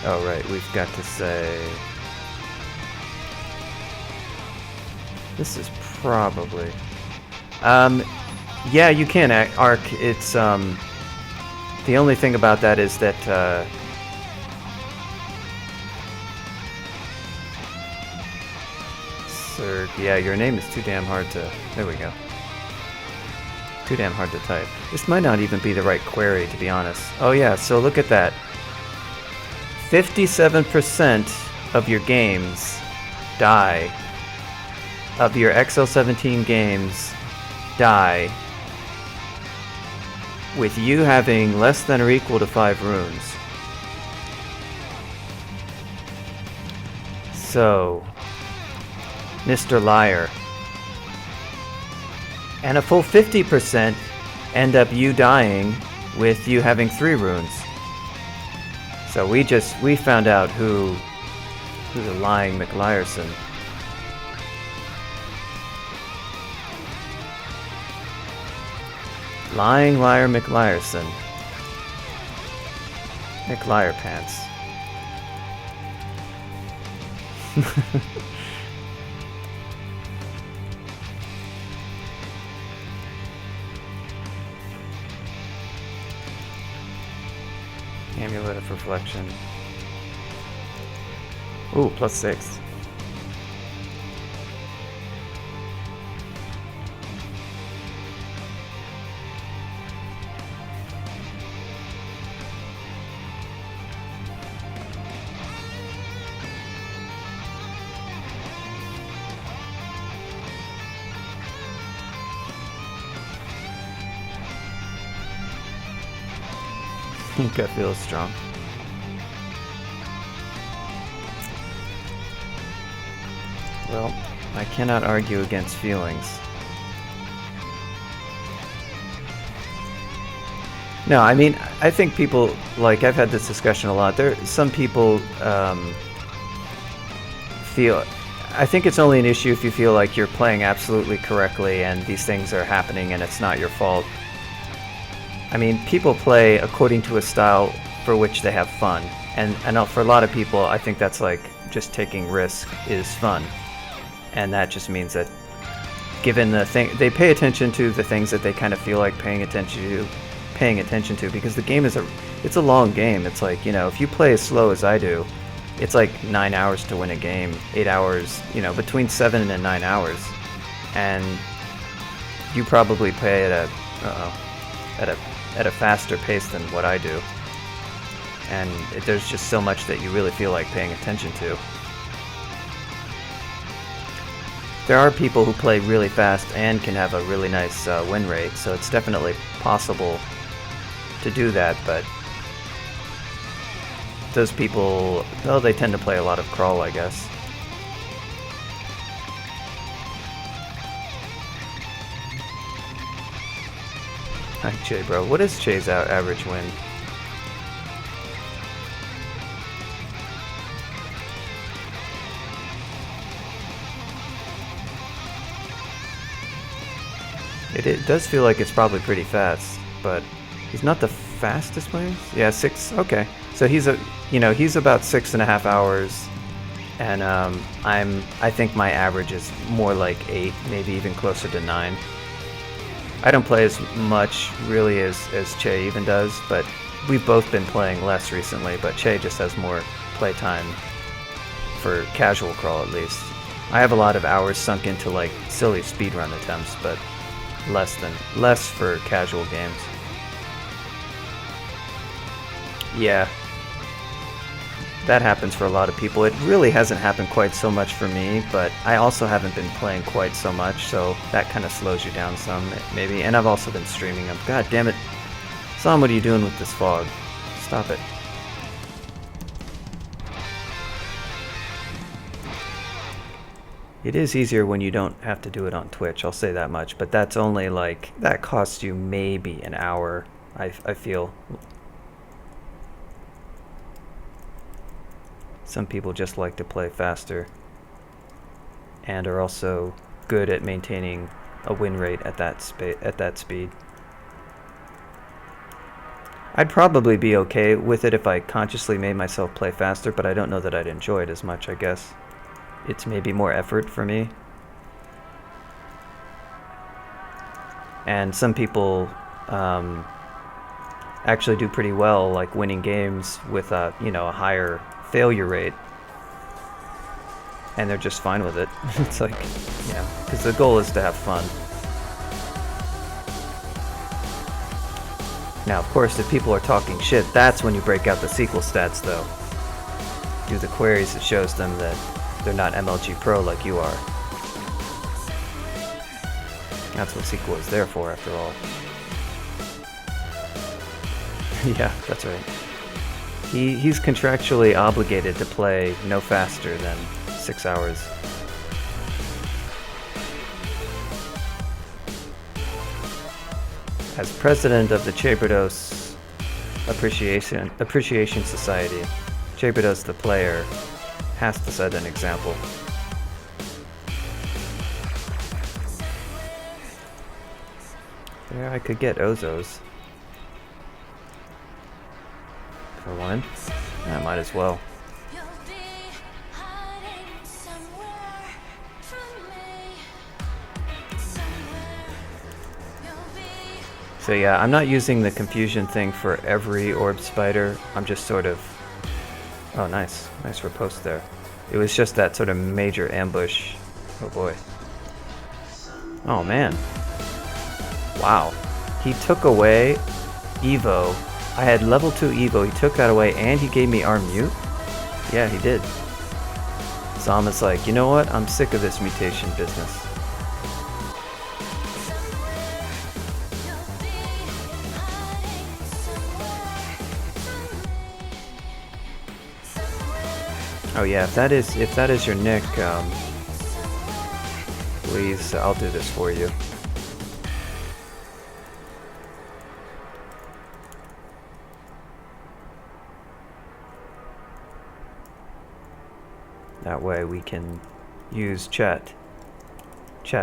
Oh, right, we've got to say... This is probably... yeah, you can arc. It's, the only thing about that is that, Sir, yeah, your name is too damn hard to... There we go. Too damn hard to type. This might not even be the right query, to be honest. Oh yeah, so look at that. 57% of your games die. Of your XL17 games die with you having less than or equal to 5 runes. So, Mr. Liar. And a full 50% end up you dying with you having 3 runes. So we found out who the lying McLiarson. Lying liar McLiarson. McLiar pants. Amulet of Reflection. Ooh, +6. Gut feels strong. Well, I cannot argue against feelings. No, I mean, I think people, like, I've had this discussion a lot. Some people feel, I think it's only an issue if you feel like you're playing absolutely correctly and these things are happening and it's not your fault. I mean, people play according to a style for which they have fun. And for a lot of people, I think that's like just taking risk is fun. And that just means that given the thing, they pay attention to the things that they kind of feel like paying attention to, because the game it's a long game. It's like, you know, if you play as slow as I do, it's like 9 hours to win a game, 8 hours, you know, between 7 and 9 hours. And you probably play at a faster pace than what I do. And there's just so much that you really feel like paying attention to. There are people who play really fast and can have a really nice win rate, so it's definitely possible to do that, but those people, well, they tend to play a lot of crawl, I guess. Hi, Che, bro. What is Che's average win? It does feel like it's probably pretty fast, but he's not the fastest player. Yeah, 6. Okay, so he's about 6.5 hours, and I think my average is more like 8, maybe even closer to 9. I don't play as much really as Che even does, but we've both been playing less recently. But Che just has more playtime for casual crawl, at least. I have a lot of hours sunk into like silly speedrun attempts, but less for casual games. Yeah, that happens for a lot of people. It really hasn't happened quite so much for me, but I also haven't been playing quite so much, so that kind of slows you down some, maybe. And I've also been streaming them. God damn it. Sam, what are you doing with this fog? Stop it. It is easier when you don't have to do it on Twitch, I'll say that much, but that's only like, that costs you maybe an hour, I feel. Some people just like to play faster and are also good at maintaining a win rate at that speed. I'd probably be okay with it if I consciously made myself play faster, but I don't know that I'd enjoy it as much, I guess. It's maybe more effort for me. And some people actually do pretty well, like winning games with a higher failure rate, and they're just fine with it. It's like, yeah, because the goal is to have fun. Now, of course, if people are talking shit, that's when you break out the SQL stats, though. Do the queries, it shows them that they're not MLG Pro like you are. That's what SQL is there for, after all. Yeah, that's right. He's contractually obligated to play no faster than 6 hours. As president of the Chebrados Appreciation Society, Chebrados the player has to set an example. There, I could get Ozos. For one. I might as well. So yeah, I'm not using the confusion thing for every orb spider. I'm just sort of... Oh, nice. Nice riposte there. It was just that sort of major ambush. Oh boy. Oh man. Wow. He took away Evo. I had level 2 Evo. He took that away and he gave me arm mute? Yeah, he did. Zama's like, you know what? I'm sick of this mutation business. Oh yeah, if that is your nick, please, I'll do this for you. That way we can use chat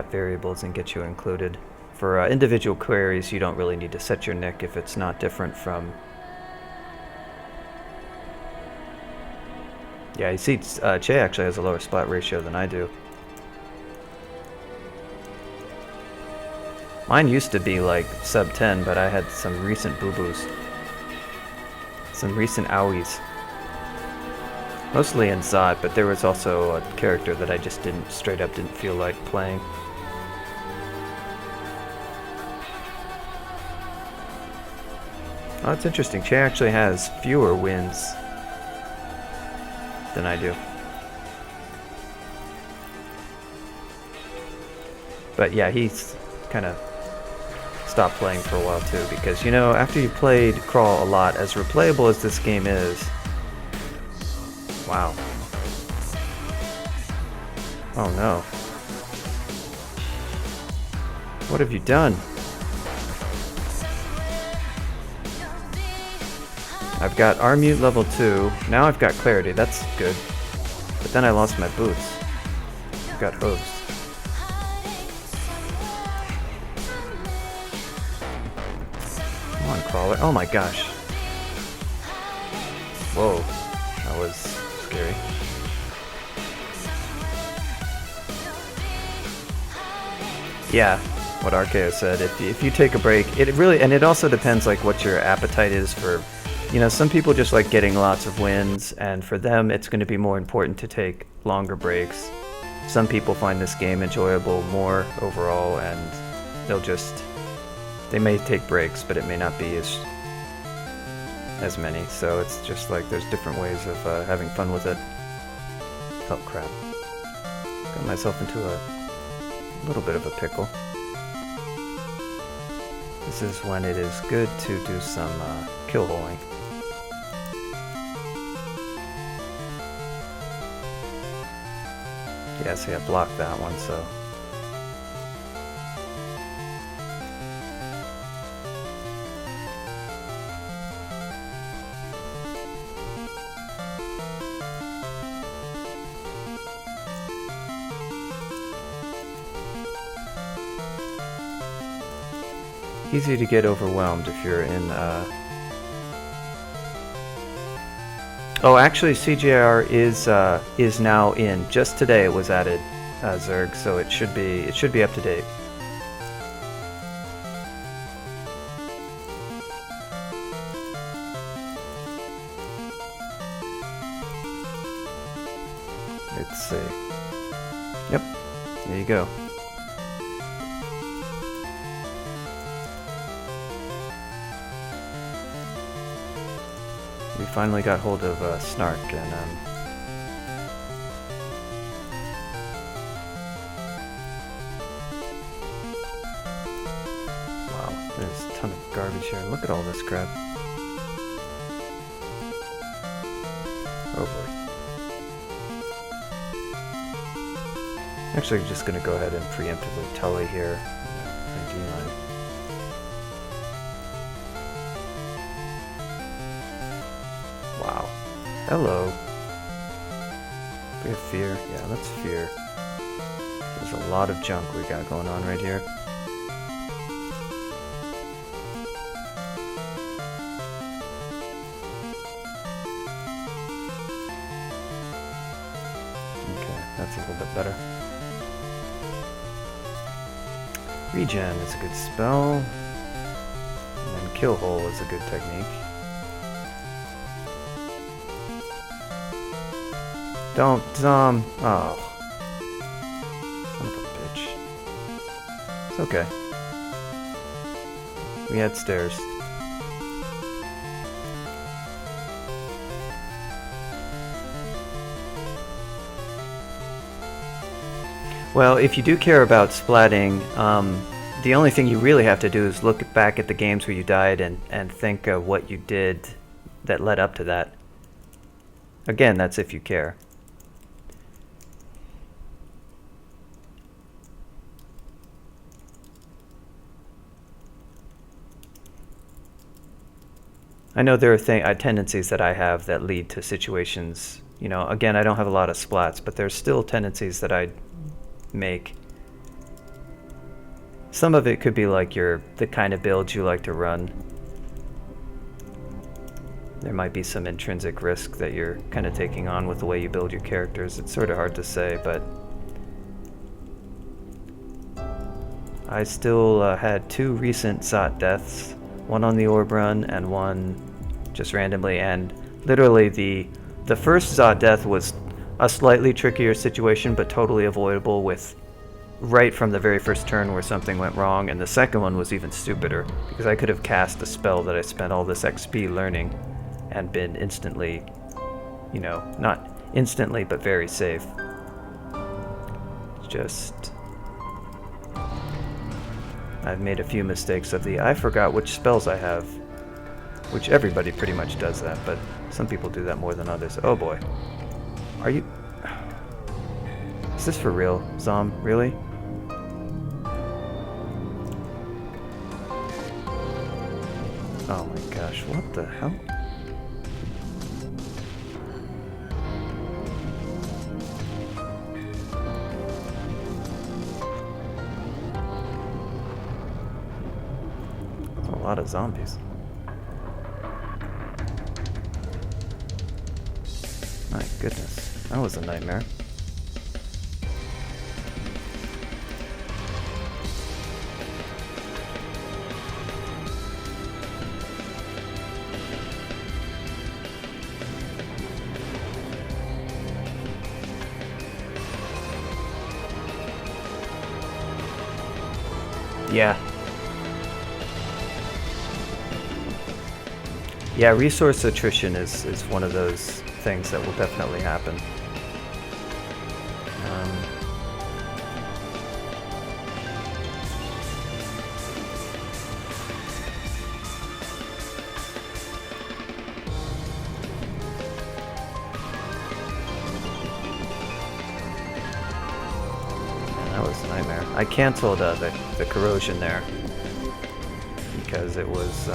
variables and get you included. For individual queries, you don't really need to set your nick if it's not different from... Yeah, you see, Che actually has a lower splat ratio than I do. Mine used to be like sub 10, but I had some recent boo-boos. Some recent owies. Mostly in Zod, but there was also a character that I just straight up didn't feel like playing. Oh, it's interesting. Che actually has fewer wins than I do. But yeah, he's kind of stopped playing for a while too, because, you know, after you played Crawl a lot, as replayable as this game is... Wow. Oh no. What have you done? I've got arm mute level 2. Now I've got clarity. That's good. But then I lost my boots. I've got hooves. Come on, crawler. Oh my gosh. Whoa. That was scary. Yeah, what RKO said. If you take a break, it really, and it also depends like what your appetite is for. You know, some people just like getting lots of wins, and for them it's going to be more important to take longer breaks. Some people find this game enjoyable more overall, and they may take breaks, but it may not be as many. So it's just like there's different ways of having fun with it. Oh crap. Got myself into a little bit of a pickle. This is when it is good to do some kill holing. Yeah, see, I blocked that one, so... Easy to get overwhelmed if you're in, Oh, actually, CJR is now in. Just today it was added, Zerg, so it should be up to date. Let's see. Yep, there you go. We finally got hold of Snark, and wow, there's a ton of garbage here. Look at all this crap. Oh boy. Actually, just gonna go ahead and preemptively Tully here. ID line. Wow. Hello. We have fear. Yeah, let's fear. There's a lot of junk we got going on right here. That's a little bit better. Regen is a good spell. And then kill hole is a good technique. Don't, oh. Son of a bitch. It's okay. We had stairs. Well, if you do care about splatting, the only thing you really have to do is look back at the games where you died and think of what you did that led up to that. Again, that's if you care. I know there are tendencies that I have that lead to situations, you know, again, I don't have a lot of splats, but there's still tendencies that I make. Some of it could be like the kind of builds you like to run. There might be some intrinsic risk that you're kind of taking on with the way you build your characters. It's sort of hard to say, but I still had 2 recent Zot deaths, one on the orb run and one just randomly, and literally the first Zot death was a slightly trickier situation but totally avoidable with right from the very first turn where something went wrong, and the second one was even stupider because I could have cast a spell that I spent all this XP learning and been instantly, you know, not instantly but very safe. It's just I've made a few mistakes of I forgot which spells I have, which everybody pretty much does that, but some people do that more than others. Oh boy. Are you... Is this for real, Zom? Really? Oh my gosh, what the hell? A lot of zombies. My goodness, that was a nightmare. Yeah. Yeah, resource attrition is one of those things that will definitely happen. That was a nightmare. I canceled the corrosion there because it was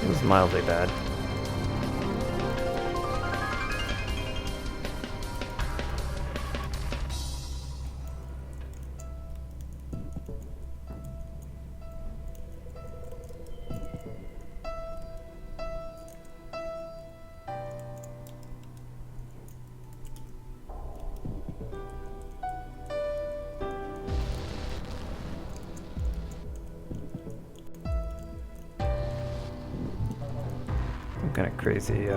it was mildly bad. What kind of crazy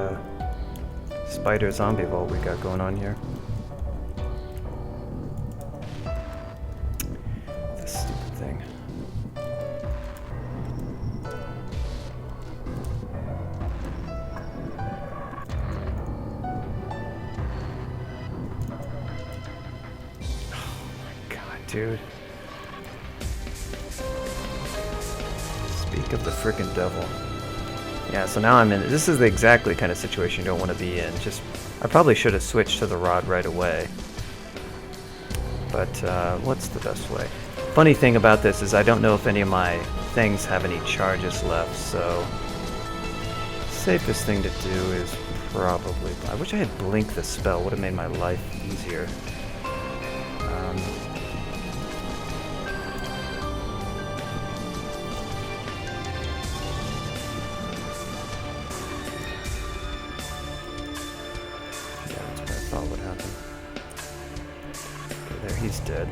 spider zombie vault we got going on here? This stupid thing. Oh my god, dude. Speak of the frickin' devil. Yeah, so now I'm in. This is the exactly kind of situation you don't want to be in. I probably should have switched to the rod right away. But what's the best way? Funny thing about this is I don't know if any of my things have any charges left, so safest thing to do is probably... I wish I had Blink the spell. Would have made my life easier. There, he's dead.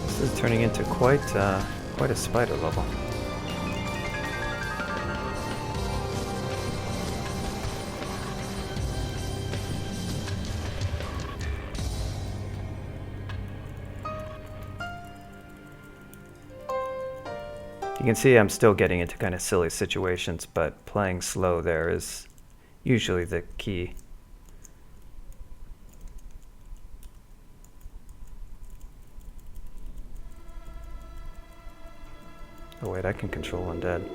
This is turning into quite a spider level. You can see I'm still getting into kind of silly situations, but playing slow there is usually the key. Oh wait, I can control Undead.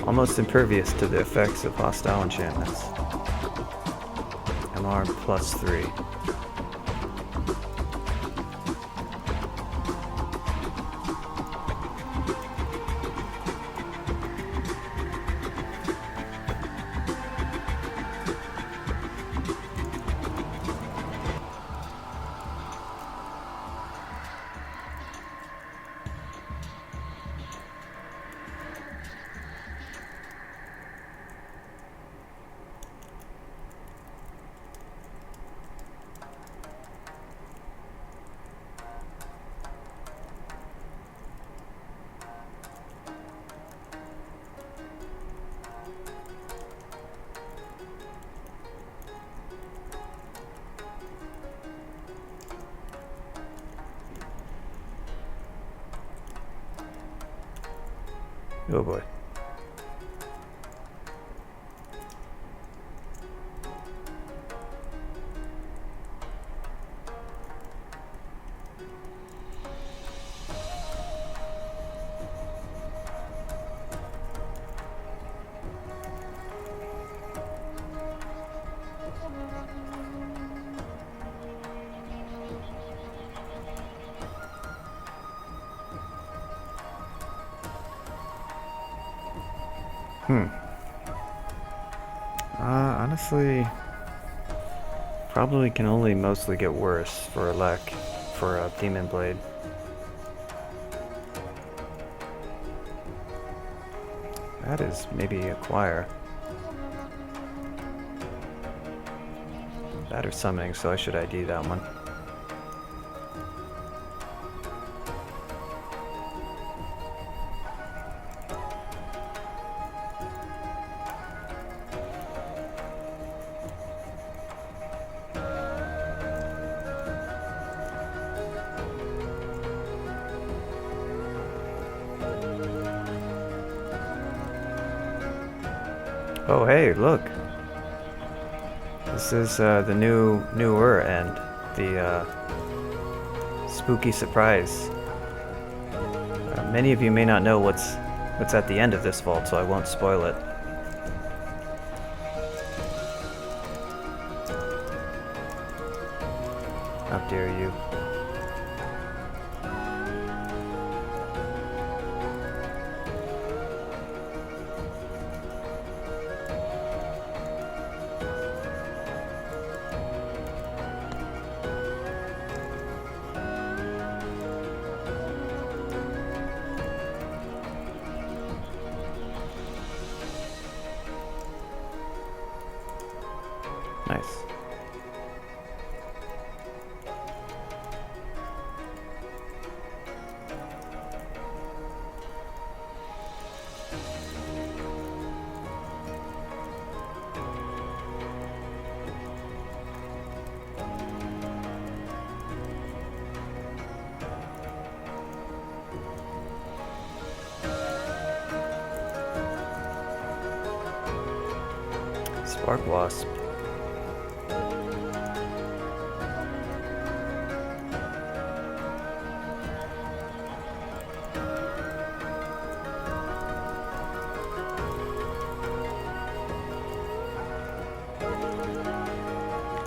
Almost impervious to the effects of hostile enchantments. MR +3. Oh boy. Honestly, probably can only mostly get worse for a Demon Blade. That is maybe acquire. That or summoning, so I should ID that one. Oh hey, look. This is the newer end, the spooky surprise. Many of you may not know what's at the end of this vault, so I won't spoil it. How dare you? Nice. Spark wasp.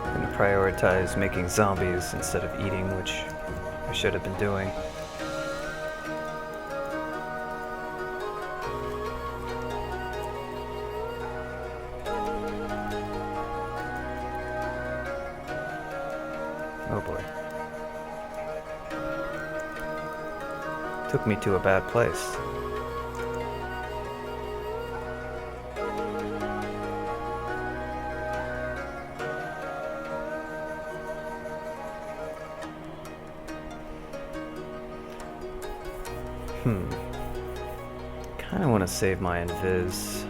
I'm gonna prioritize making zombies instead of eating, which I should have been doing. Oh boy. Took me to a bad place. Kinda wanna save my invis.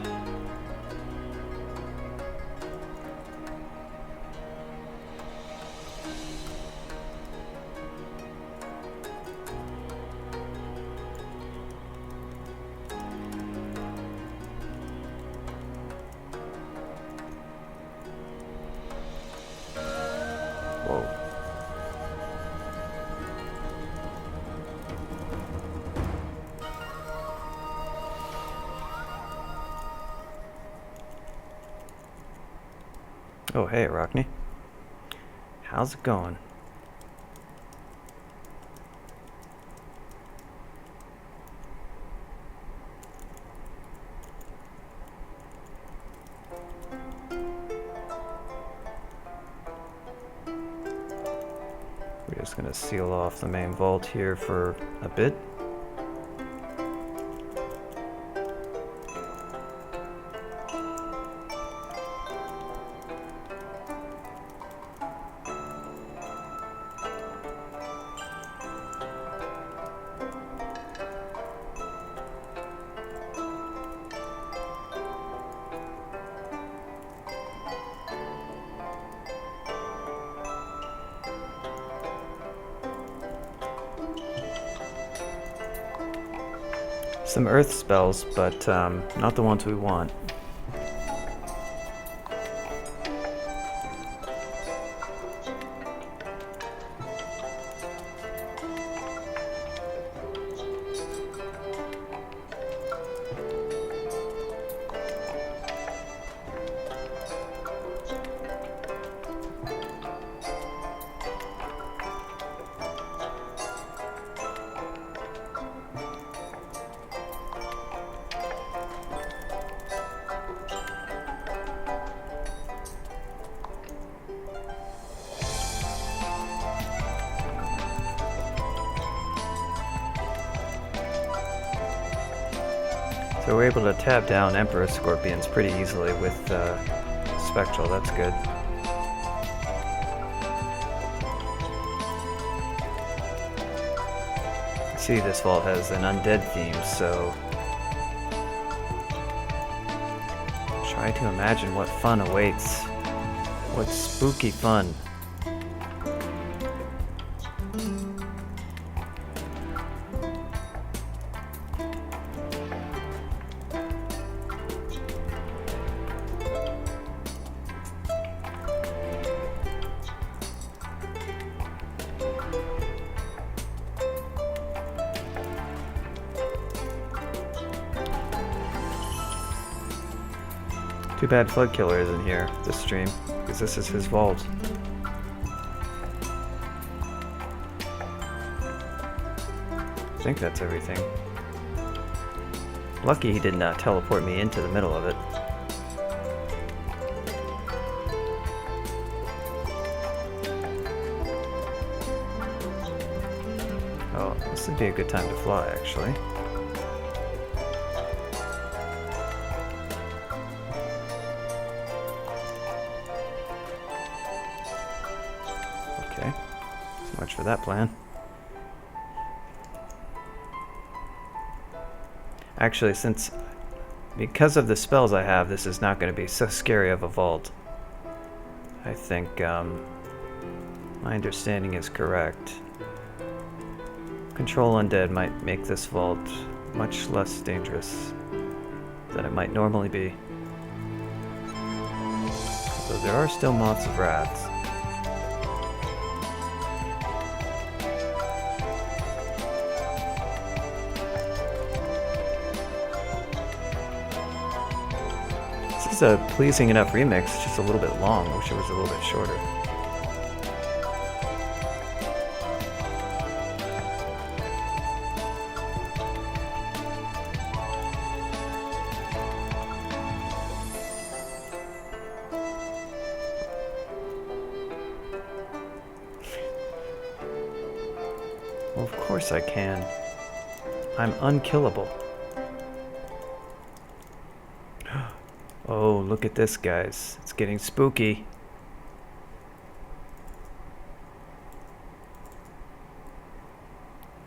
Whoa. Oh, hey, Rockney. How's it going? We're just gonna seal off the main vault here for a bit. Some earth spells, but not the ones we want. So we're able to tab down Emperor Scorpions pretty easily with Spectral, that's good. See, this vault has an undead theme, so try to imagine what fun awaits. What spooky fun. Too bad Flood Killer isn't here this stream, because this is his vault. I think that's everything. Lucky he did not teleport me into the middle of it. Oh, this would be a good time to fly, actually. Okay, so much for that plan. Actually, because of the spells I have, this is not going to be so scary of a vault. I think my understanding is correct. Control Undead might make this vault much less dangerous than it might normally be. Though there are still moths of rats. This is a pleasing enough remix, it's just a little bit long. I wish it was a little bit shorter. Well, of course I can. I'm unkillable. Oh, look at this, guys. It's getting spooky.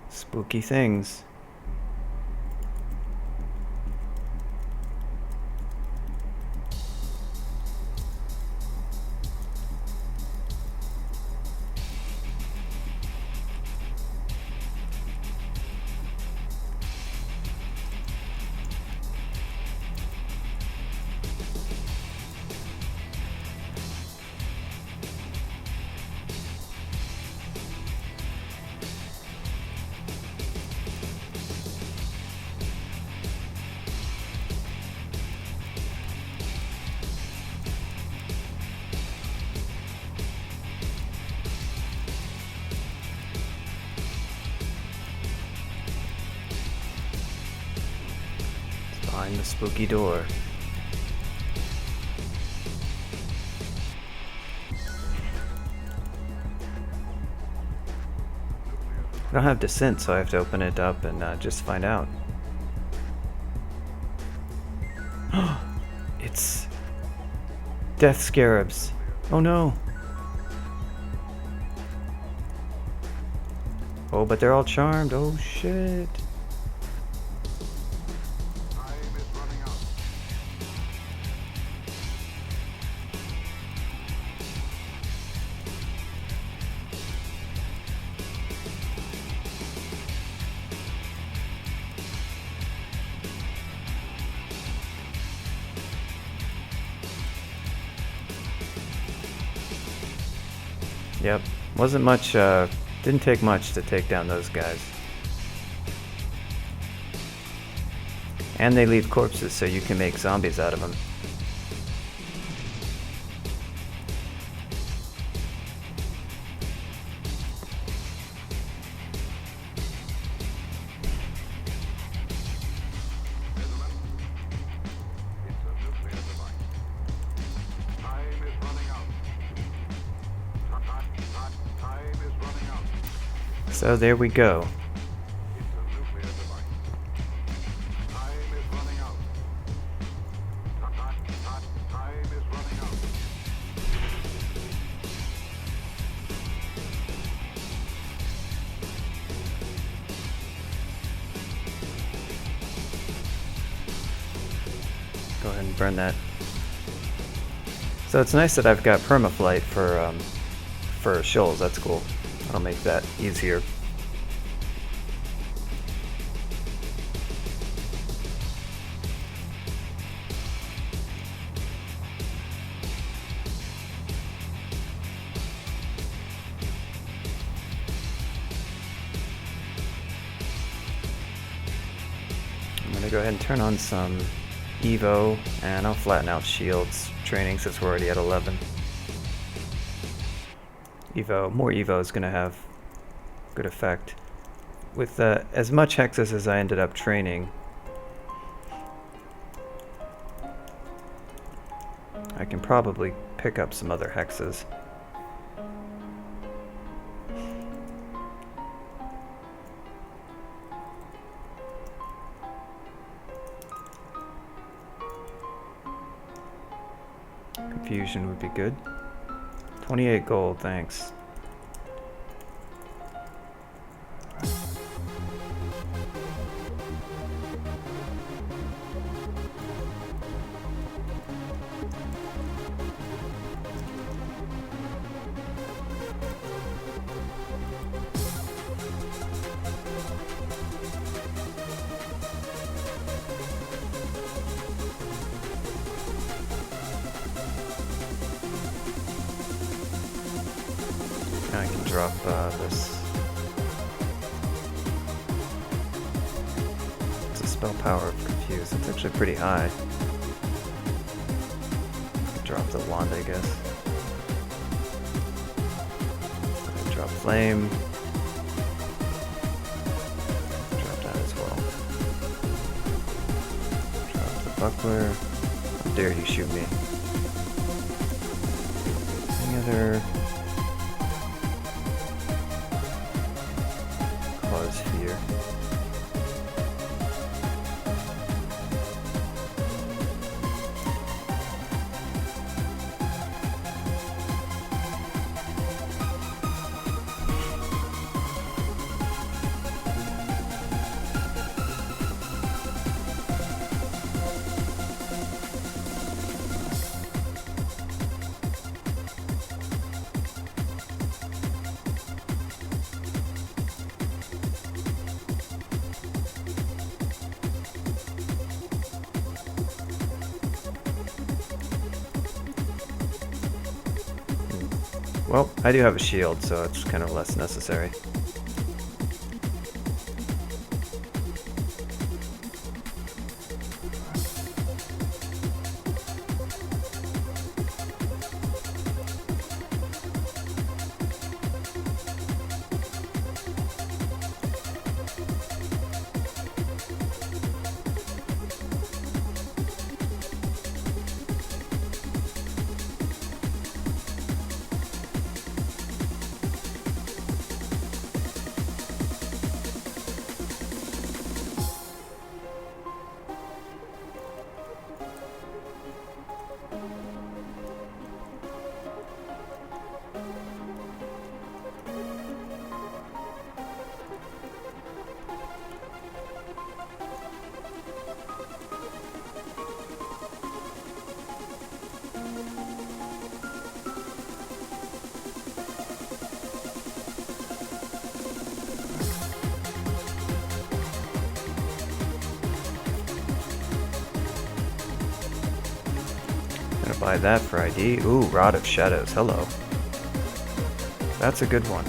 Spooky things. Behind the spooky door. I don't have descent, so I have to open it up and just find out. It's death scarabs. Oh no. Oh, but they're all charmed. Oh shit. Yep, wasn't much, didn't take much to take down those guys. And they leave corpses so you can make zombies out of them. So there we go. Go ahead and burn that. So it's nice that I've got permaflight for shulls. That's cool. That'll make that easier. I'm gonna go ahead and turn on some Evo, and I'll flatten out shields training since we're already at 11. More Evo is going to have good effect. With as much hexes as I ended up training, I can probably pick up some other hexes. Confusion would be good. 28 gold, thanks. I can drop this. It's a spell power of Confuse. It's actually pretty high. Drop the wand, I guess. Drop flame. Drop that as well. Drop the buckler. How dare you shoot me? Any other cause fear? Well, I do have a shield, so it's kind of less necessary. Buy that for ID. Ooh, Rod of Shadows. Hello. That's a good one.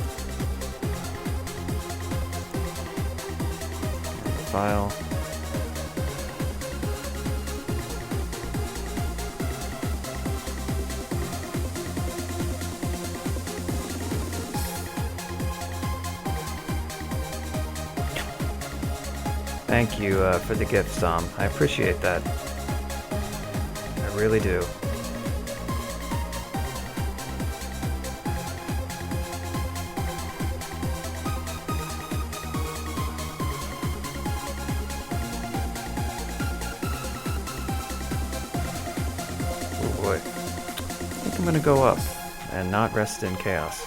File. Thank you for the gift, Sam. I appreciate that. I really do. Boy. I think I'm gonna go up and not rest in chaos.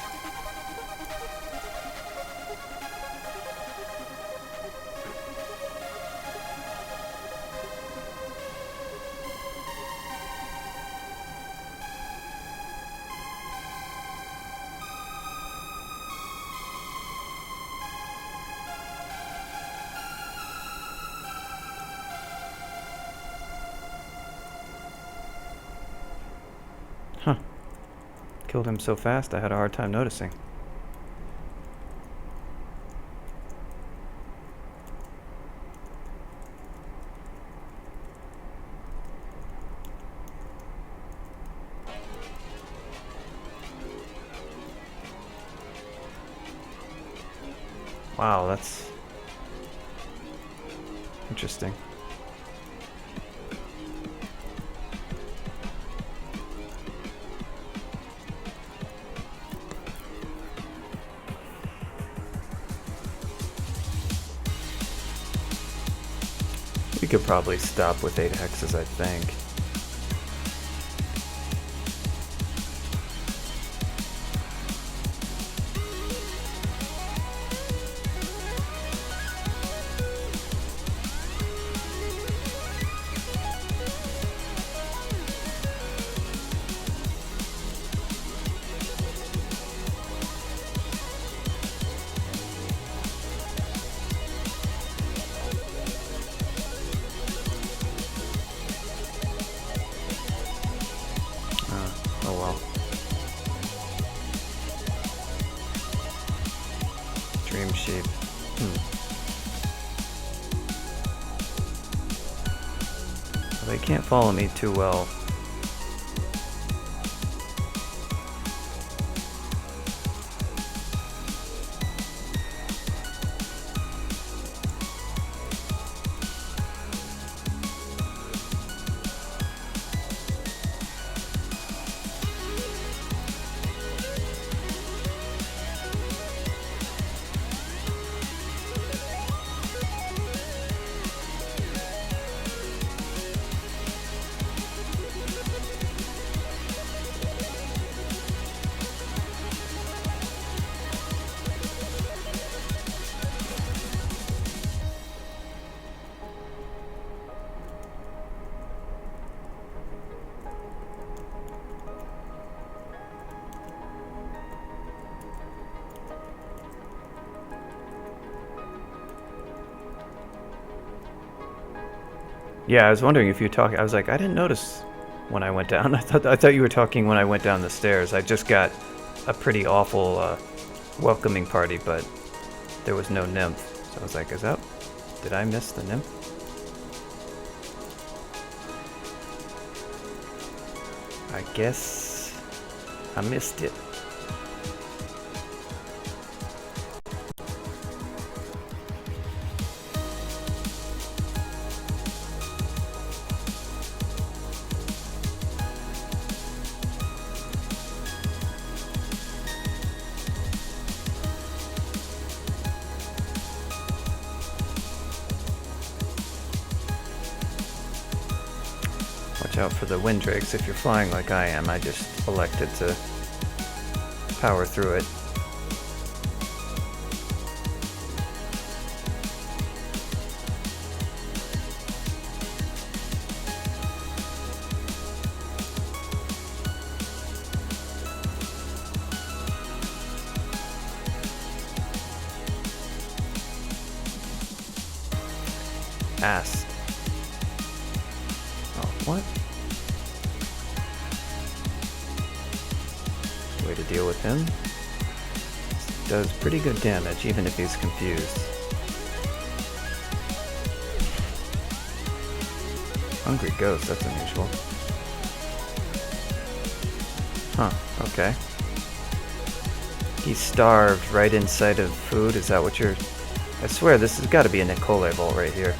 Huh. Killed him so fast, I had a hard time noticing. Wow, that's interesting. We could probably stop with 8 hexes, I think. sheep. They can't follow me too well. Yeah, I was wondering if you talk. I was like, I didn't notice when I went down. I thought you were talking when I went down the stairs. I just got a pretty awful welcoming party, but there was no nymph. So I was like, did I miss the nymph? I guess I missed it. Watch out for the windrakes if you're flying like I am. I just elected to power through it. Ass. Oh, what? Way to deal with him. Does pretty good damage, even if he's confused. Hungry ghost, that's unusual. Huh, okay. He's starved right inside of food, is that what you're... I swear, this has got to be a Nicole vault right here.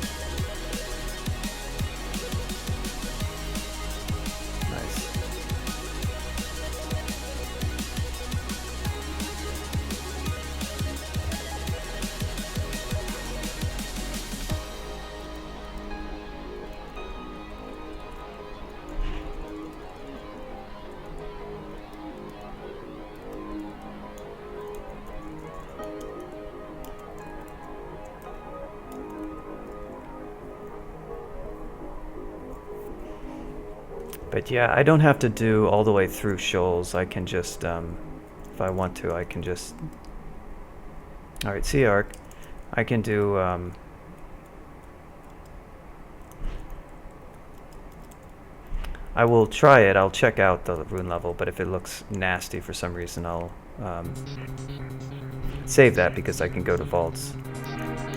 But yeah, I don't have to do all the way through shoals. I can just, if I want to, I can just... Alright, Sea Arc. I can do, I will try it. I'll check out the rune level, but if it looks nasty for some reason, I'll save that because I can go to vaults.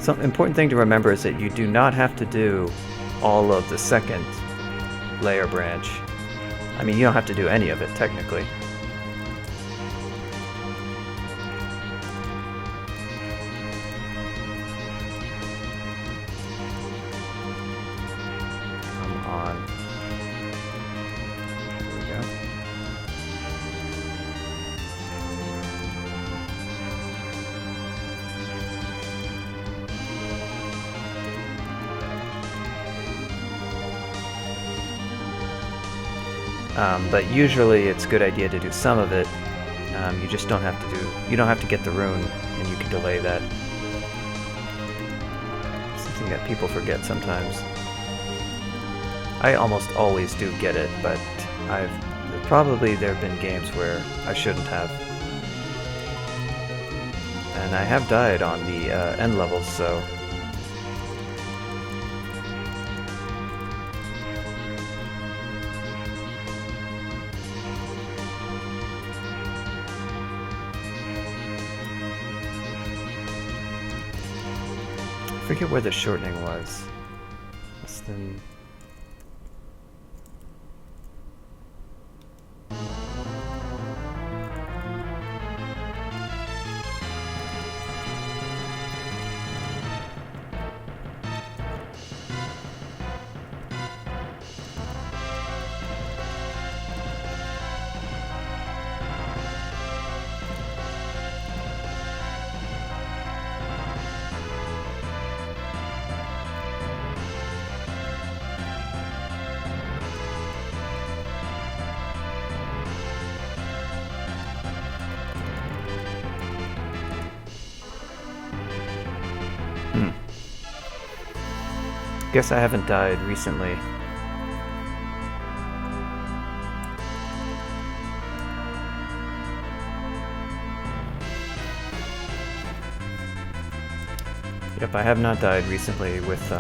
Some important thing to remember is that you do not have to do all of the second layer branch. I mean, you don't have to do any of it, technically. Come on. There we go. But usually it's a good idea to do some of it. You just don't have to do... You don't have to get the rune, and you can delay that. Something that people forget sometimes. I almost always do get it, but there have been games where I shouldn't have. And I have died on the end levels, so... forget where the shortening was. Less than... Guess I haven't died recently. Yep, I have not died recently with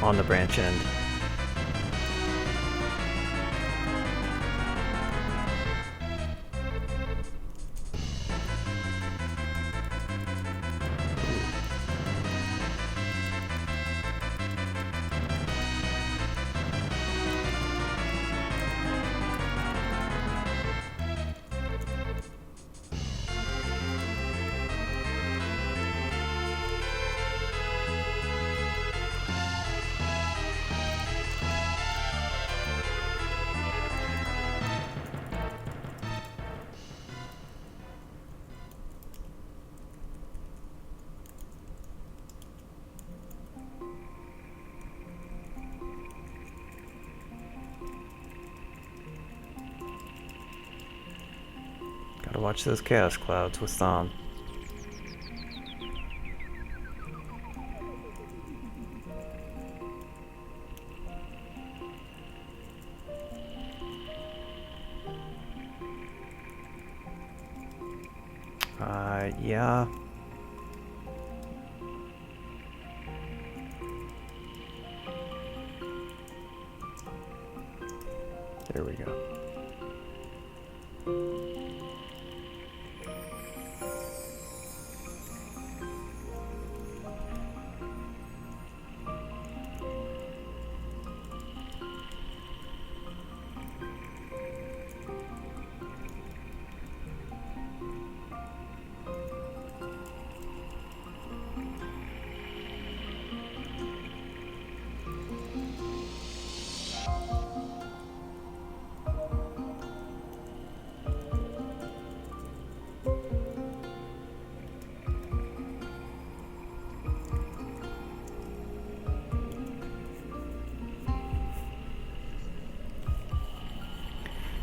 on the branch end. Gotta watch those chaos clouds with Thom. Yeah. There we go.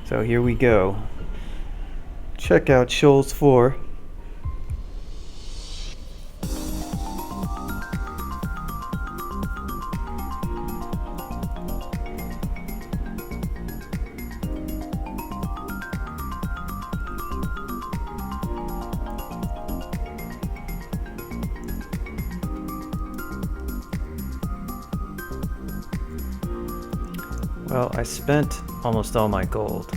So here we go. Check out Shoals 4. Well, I spent almost all my gold.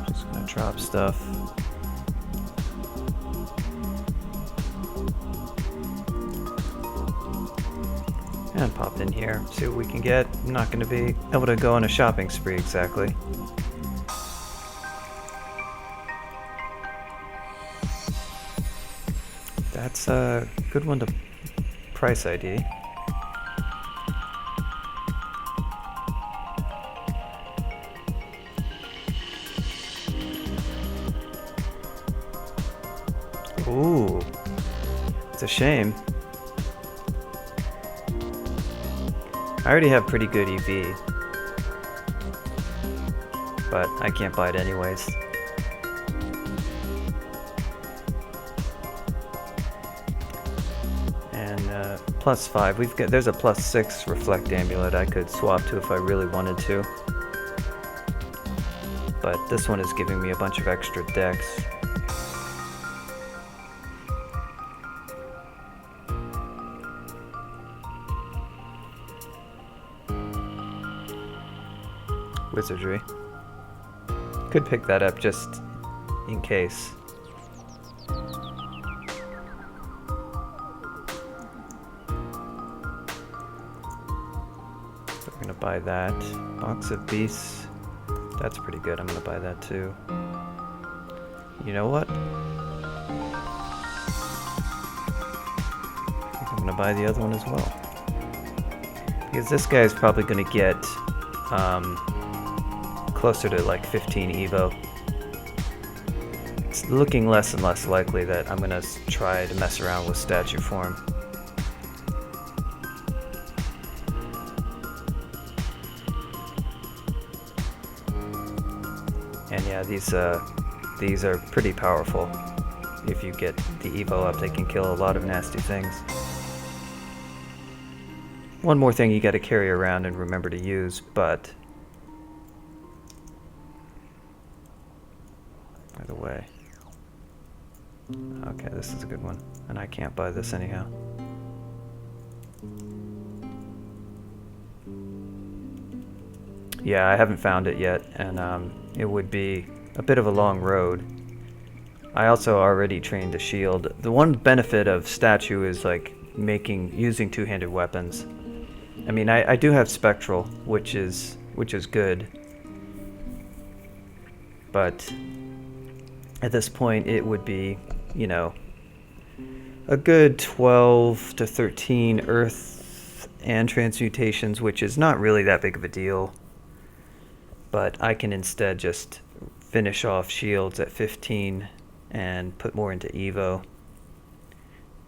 Just gonna drop stuff. And pop in here, see what we can get. I'm not going to be able to go on a shopping spree exactly. That's a good one to price ID. Ooh, it's a shame. I already have pretty good EV, but I can't buy it anyways. And +5. There's a +6 reflect amulet I could swap to if I really wanted to. But this one is giving me a bunch of extra dex. Wizardry. Could pick that up just in case. We're gonna buy that. Box of beasts. That's pretty good. I'm gonna buy that too. You know what? I think I'm gonna buy the other one as well. Because this guy is probably gonna get closer to like 15 Evo. It's looking less and less likely that I'm gonna try to mess around with statue form. And yeah, these are pretty powerful. If you get the Evo up, they can kill a lot of nasty things. One more thing you gotta carry around and remember to use, but by the way. Okay, this is a good one. And I can't buy this anyhow. Yeah, I haven't found it yet, and it would be a bit of a long road. I also already trained a shield. The one benefit of statue is like using two-handed weapons. I mean, I do have spectral, which is good, but at this point it would be, you know, a good 12 to 13 earth and transmutations, which is not really that big of a deal. But I can instead just finish off shields at 15 and put more into Evo.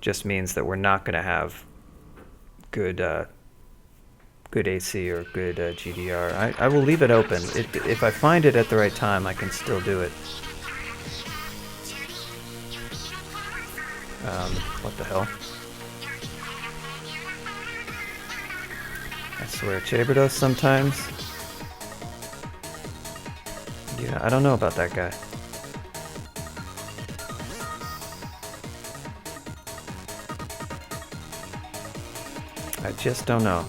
Just means that we're not going to have good AC or good GDR. I will leave it open. If I find it at the right time, I can still do it. What the hell? I swear, Chaberdos sometimes. Yeah, I don't know about that guy. I just don't know.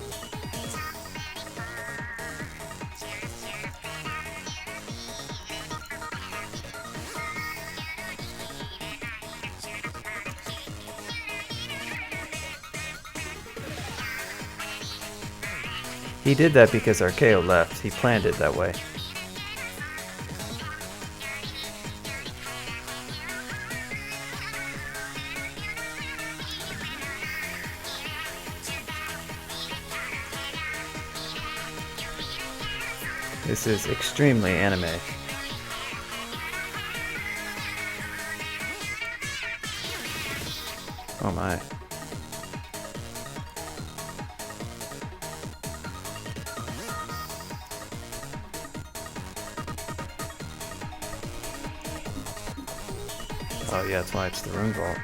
He did that because Archaeo left. He planned it that way. This is extremely anime. Oh my. Oh yeah, that's why it's the rune vault.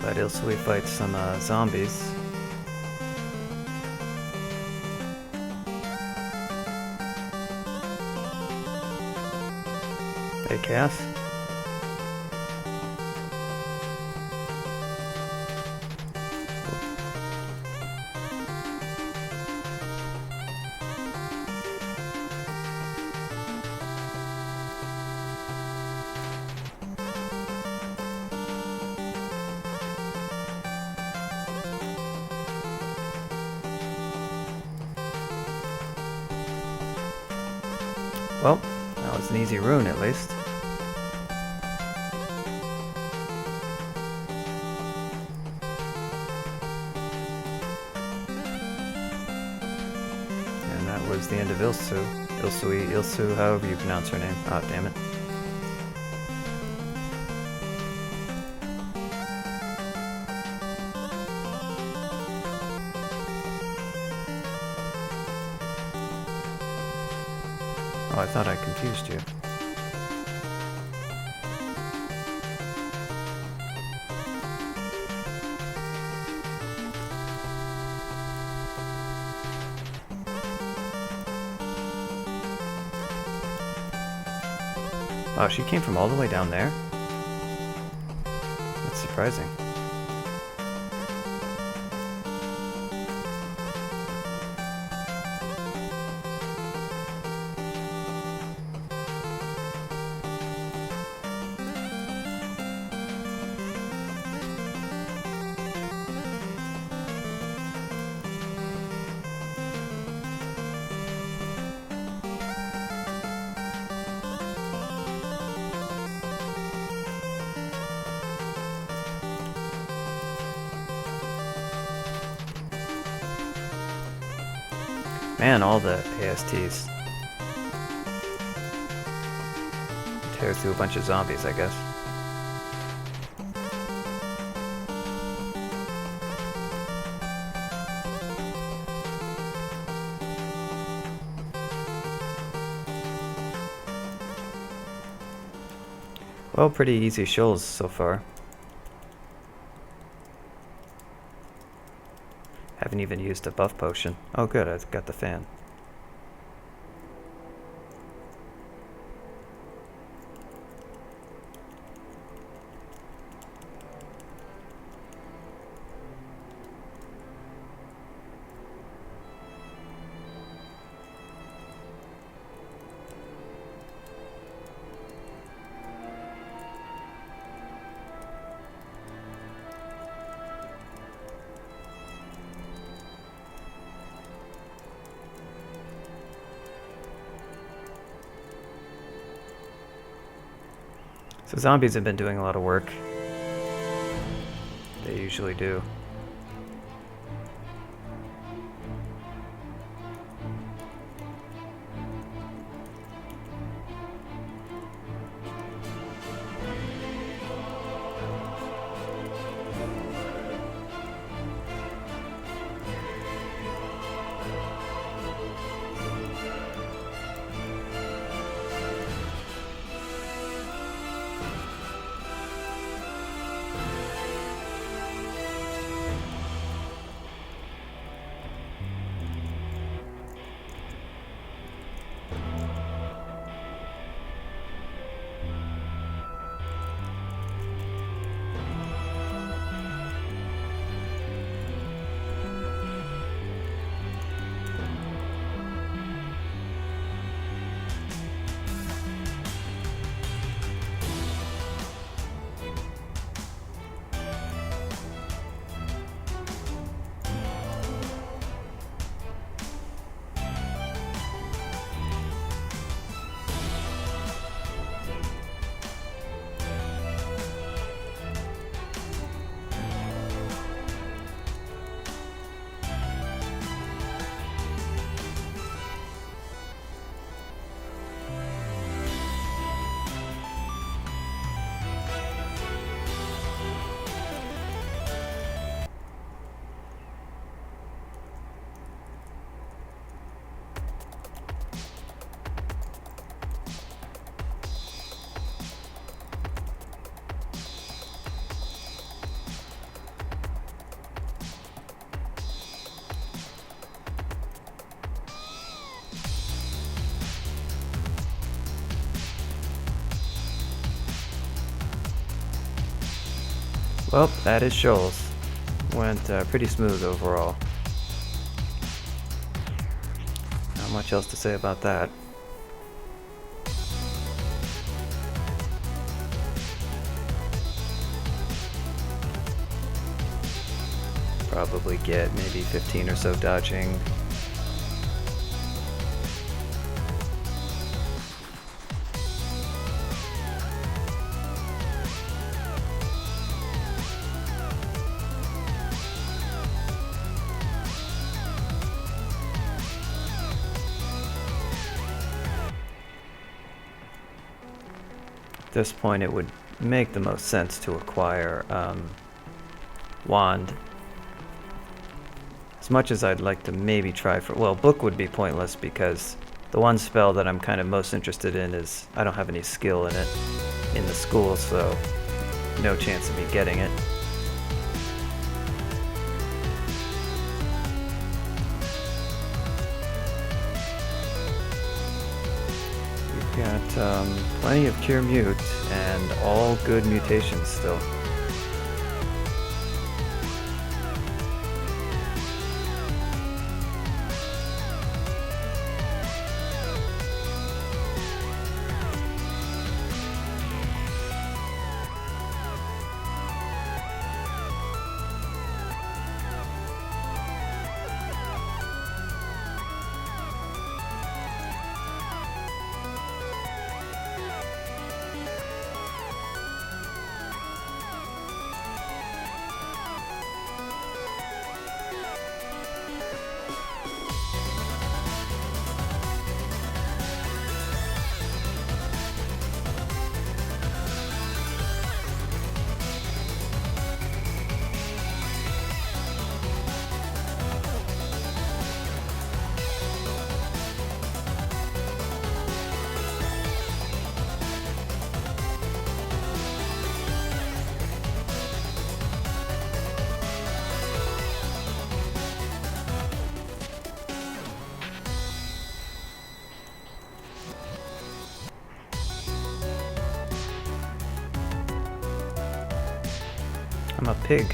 Let Ilsui fight some zombies. Hey, Cass. Well, that was an easy rune at least. And that was the end of Ilsu. Ilsu, however you pronounce her name. Oh, damn it. Oh, I thought I confused you. Oh, she came from all the way down there? That's surprising. Man, all the ASTs. Tear through a bunch of zombies, I guess. Well, pretty easy shoals so far. Haven't even used a buff potion. Oh good, I've got the fan. So zombies have been doing a lot of work. They usually do. Well, that is Shoals. Went pretty smooth overall. Not much else to say about that. Probably get maybe 15 or so dodging. At this point it would make the most sense to acquire Wand. As much as I'd like to maybe try for... Well, Book would be pointless because the one spell that I'm kind of most interested in is... I don't have any skill in it in the school, so no chance of me getting it. Got plenty of Cure Mute and all good mutations still. I'm a pig.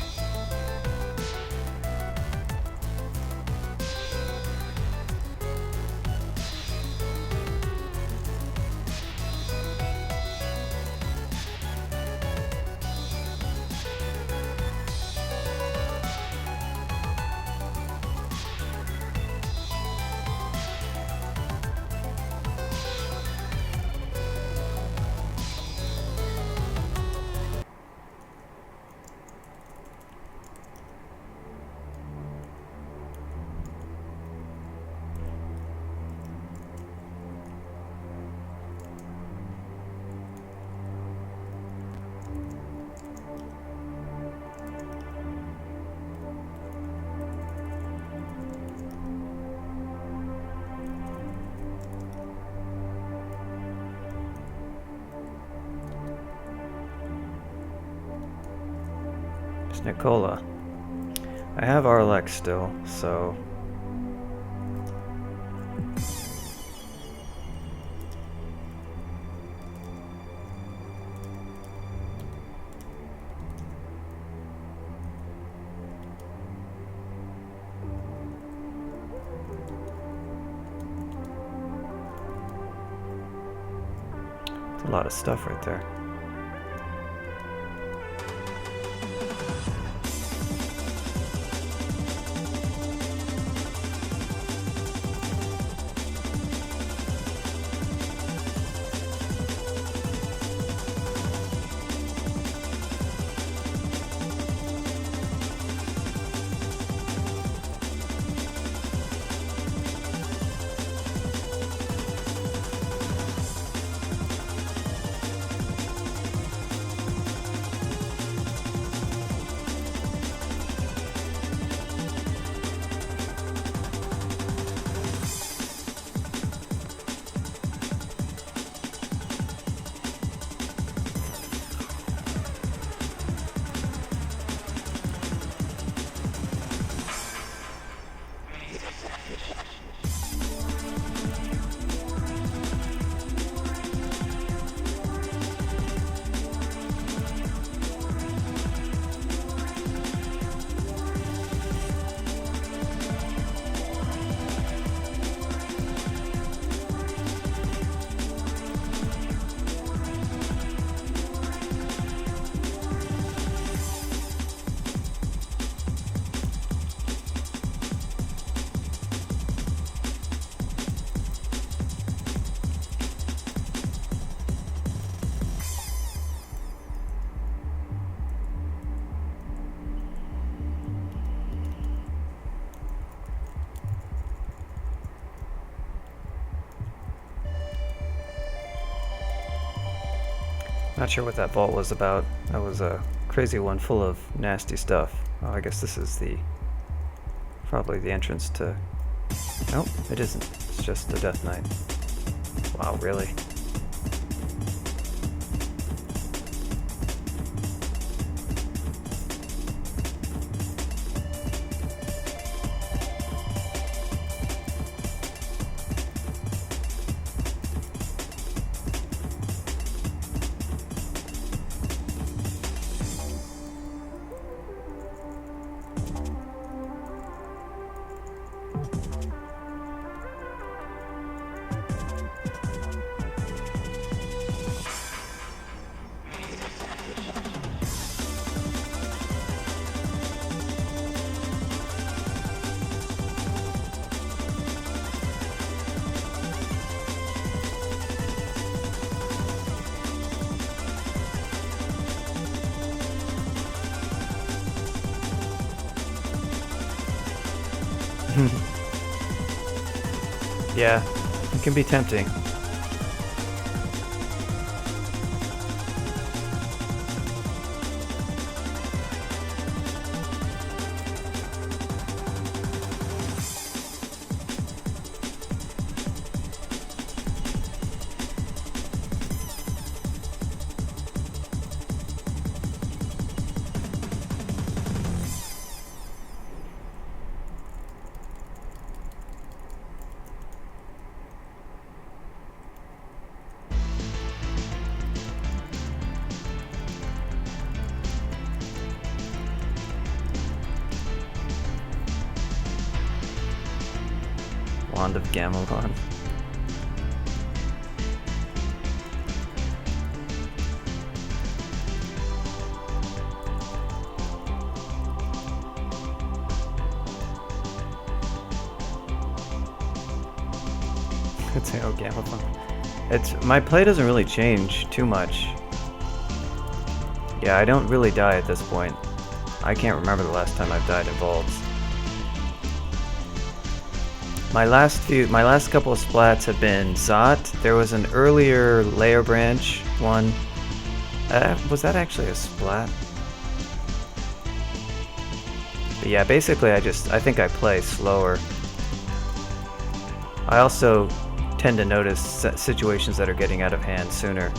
Nicola. I have Arlex still, so... It's a lot of stuff right there. Not sure what that vault was about. That was a crazy one full of nasty stuff. Oh, I guess this is probably the entrance to... Nope, it isn't. It's just the Death Knight. Wow, really? Yeah, it can be tempting. Wand of Gamelon. It's oh, Gamelon. My play doesn't really change too much. Yeah, I don't really die at this point. I can't remember the last time I've died in vaults. My last couple of splats have been Zot. There was an earlier layer branch one. Was that actually a splat? But yeah, basically I think I play slower. I also tend to notice situations that are getting out of hand sooner.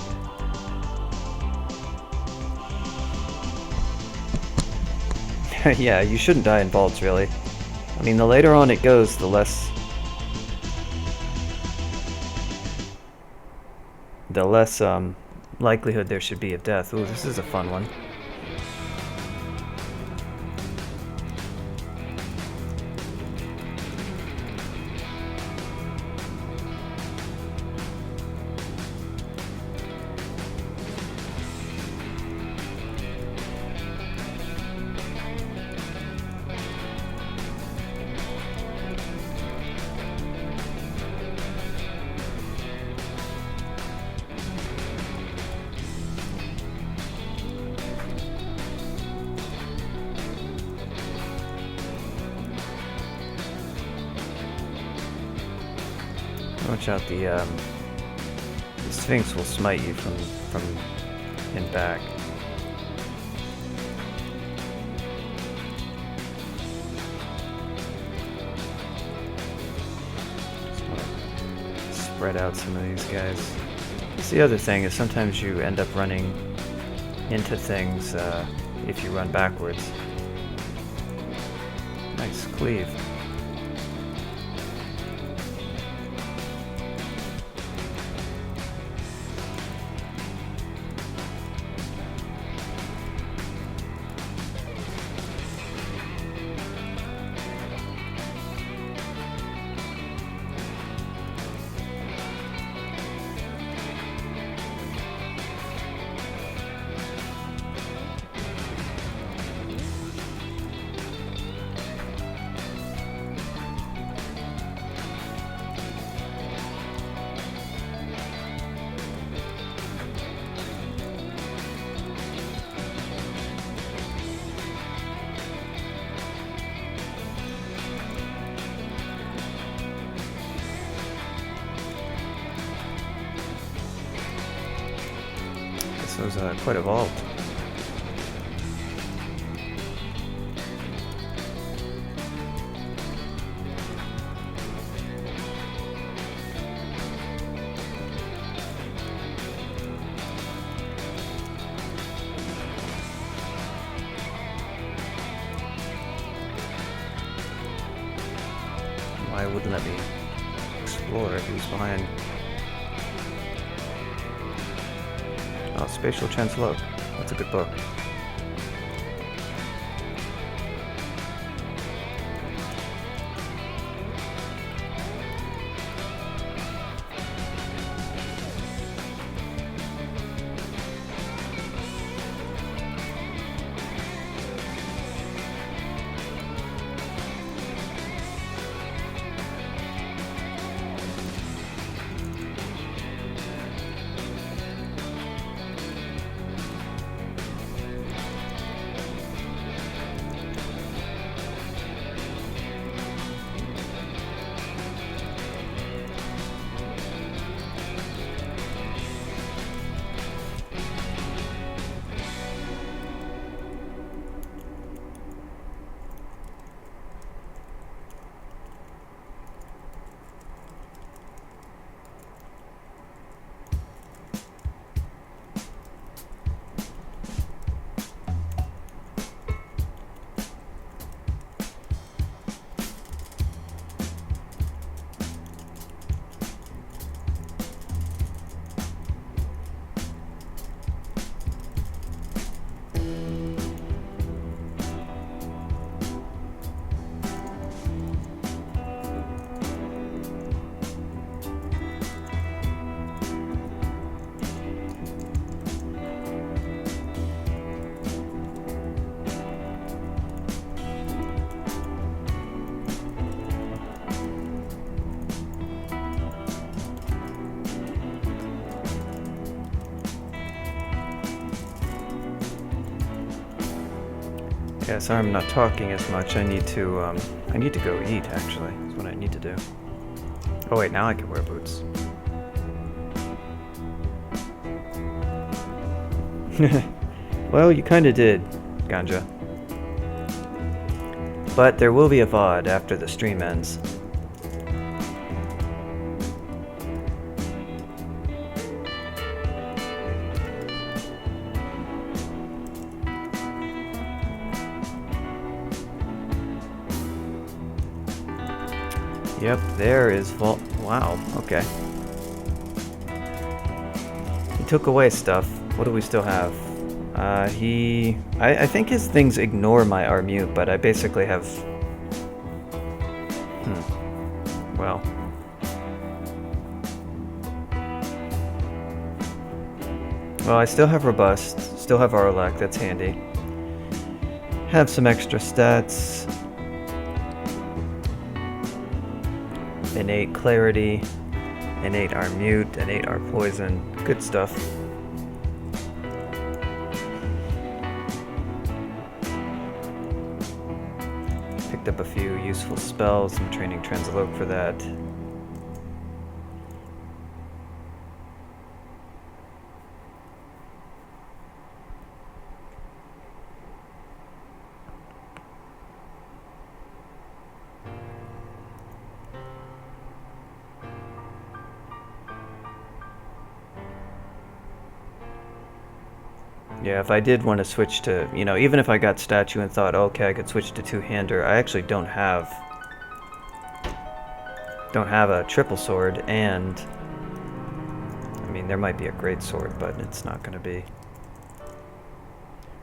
Yeah, you shouldn't die in vaults, really. I mean, the later on it goes, the less likelihood there should be of death. Ooh, this is a fun one. Watch out, the Sphinx will smite you from in back. Just want to spread out some of these guys. That's the other thing, is sometimes you end up running into things if you run backwards. Nice cleave. So it's quite evolved. Why wouldn't let me explore if he was behind? Oh, Spatial Transloc. That's a good book. Yeah, sorry I'm not talking as much. I need to go eat, actually. That's what I need to do. Oh wait, now I can wear boots. Well, you kinda did, Ganja. But there will be a VOD after the stream ends. Yep, there is Vault. Wow, okay. He took away stuff. What do we still have? I think his things ignore my R-mute, but I basically have... Well. Well, I still have Robust, still have Arlak, that's handy. Have some extra stats. Innate Clarity, Innate R-mute, Innate R-poison, good stuff. Picked up a few useful spells, I'm training Transloc for that. Yeah, if I did want to switch to, you know, even if I got statue and thought, okay, I could switch to two-hander, I actually don't have a triple sword, and I mean, there might be a great sword, but it's not going to be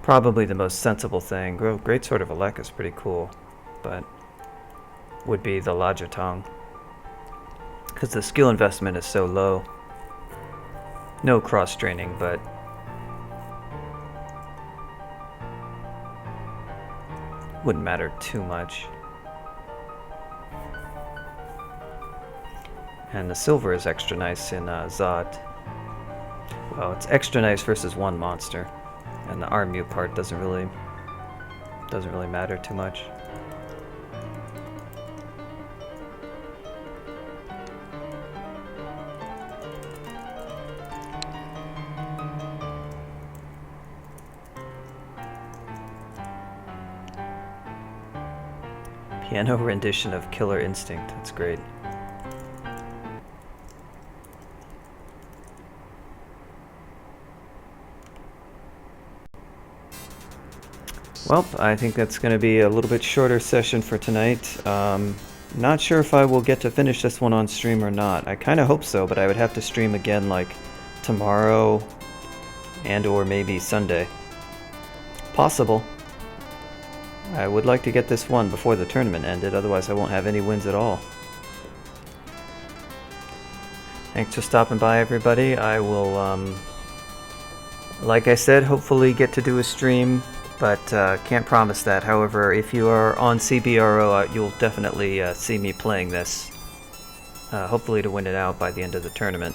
probably the most sensible thing. Great sword of Alek is pretty cool, but would be the Lajatong, because the skill investment is so low. No cross-training, but wouldn't matter too much. And the silver is extra nice in Zod. Well, it's extra nice versus one monster, and the R-mute part doesn't really matter too much. Piano rendition of Killer Instinct. That's great. Well, I think that's going to be a little bit shorter session for tonight. Not sure if I will get to finish this one on stream or not. I kind of hope so, but I would have to stream again like tomorrow and or maybe Sunday. Possible. I would like to get this one before the tournament ended, otherwise I won't have any wins at all. Thanks for stopping by, everybody. I will, like I said, hopefully get to do a stream, but can't promise that. However, if you are on CBRO, you'll definitely see me playing this, hopefully to win it out by the end of the tournament.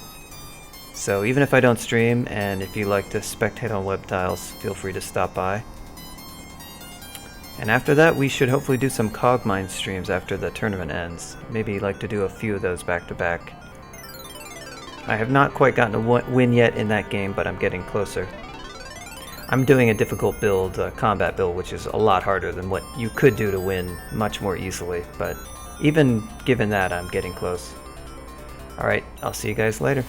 So even if I don't stream, and if you like to spectate on Web Tiles, feel free to stop by. And after that, we should hopefully do some Cogmine streams after the tournament ends. Maybe like to do a few of those back to back. I have not quite gotten a win yet in that game, but I'm getting closer. I'm doing a difficult build, a combat build, which is a lot harder than what you could do to win much more easily, but even given that, I'm getting close. Alright, I'll see you guys later.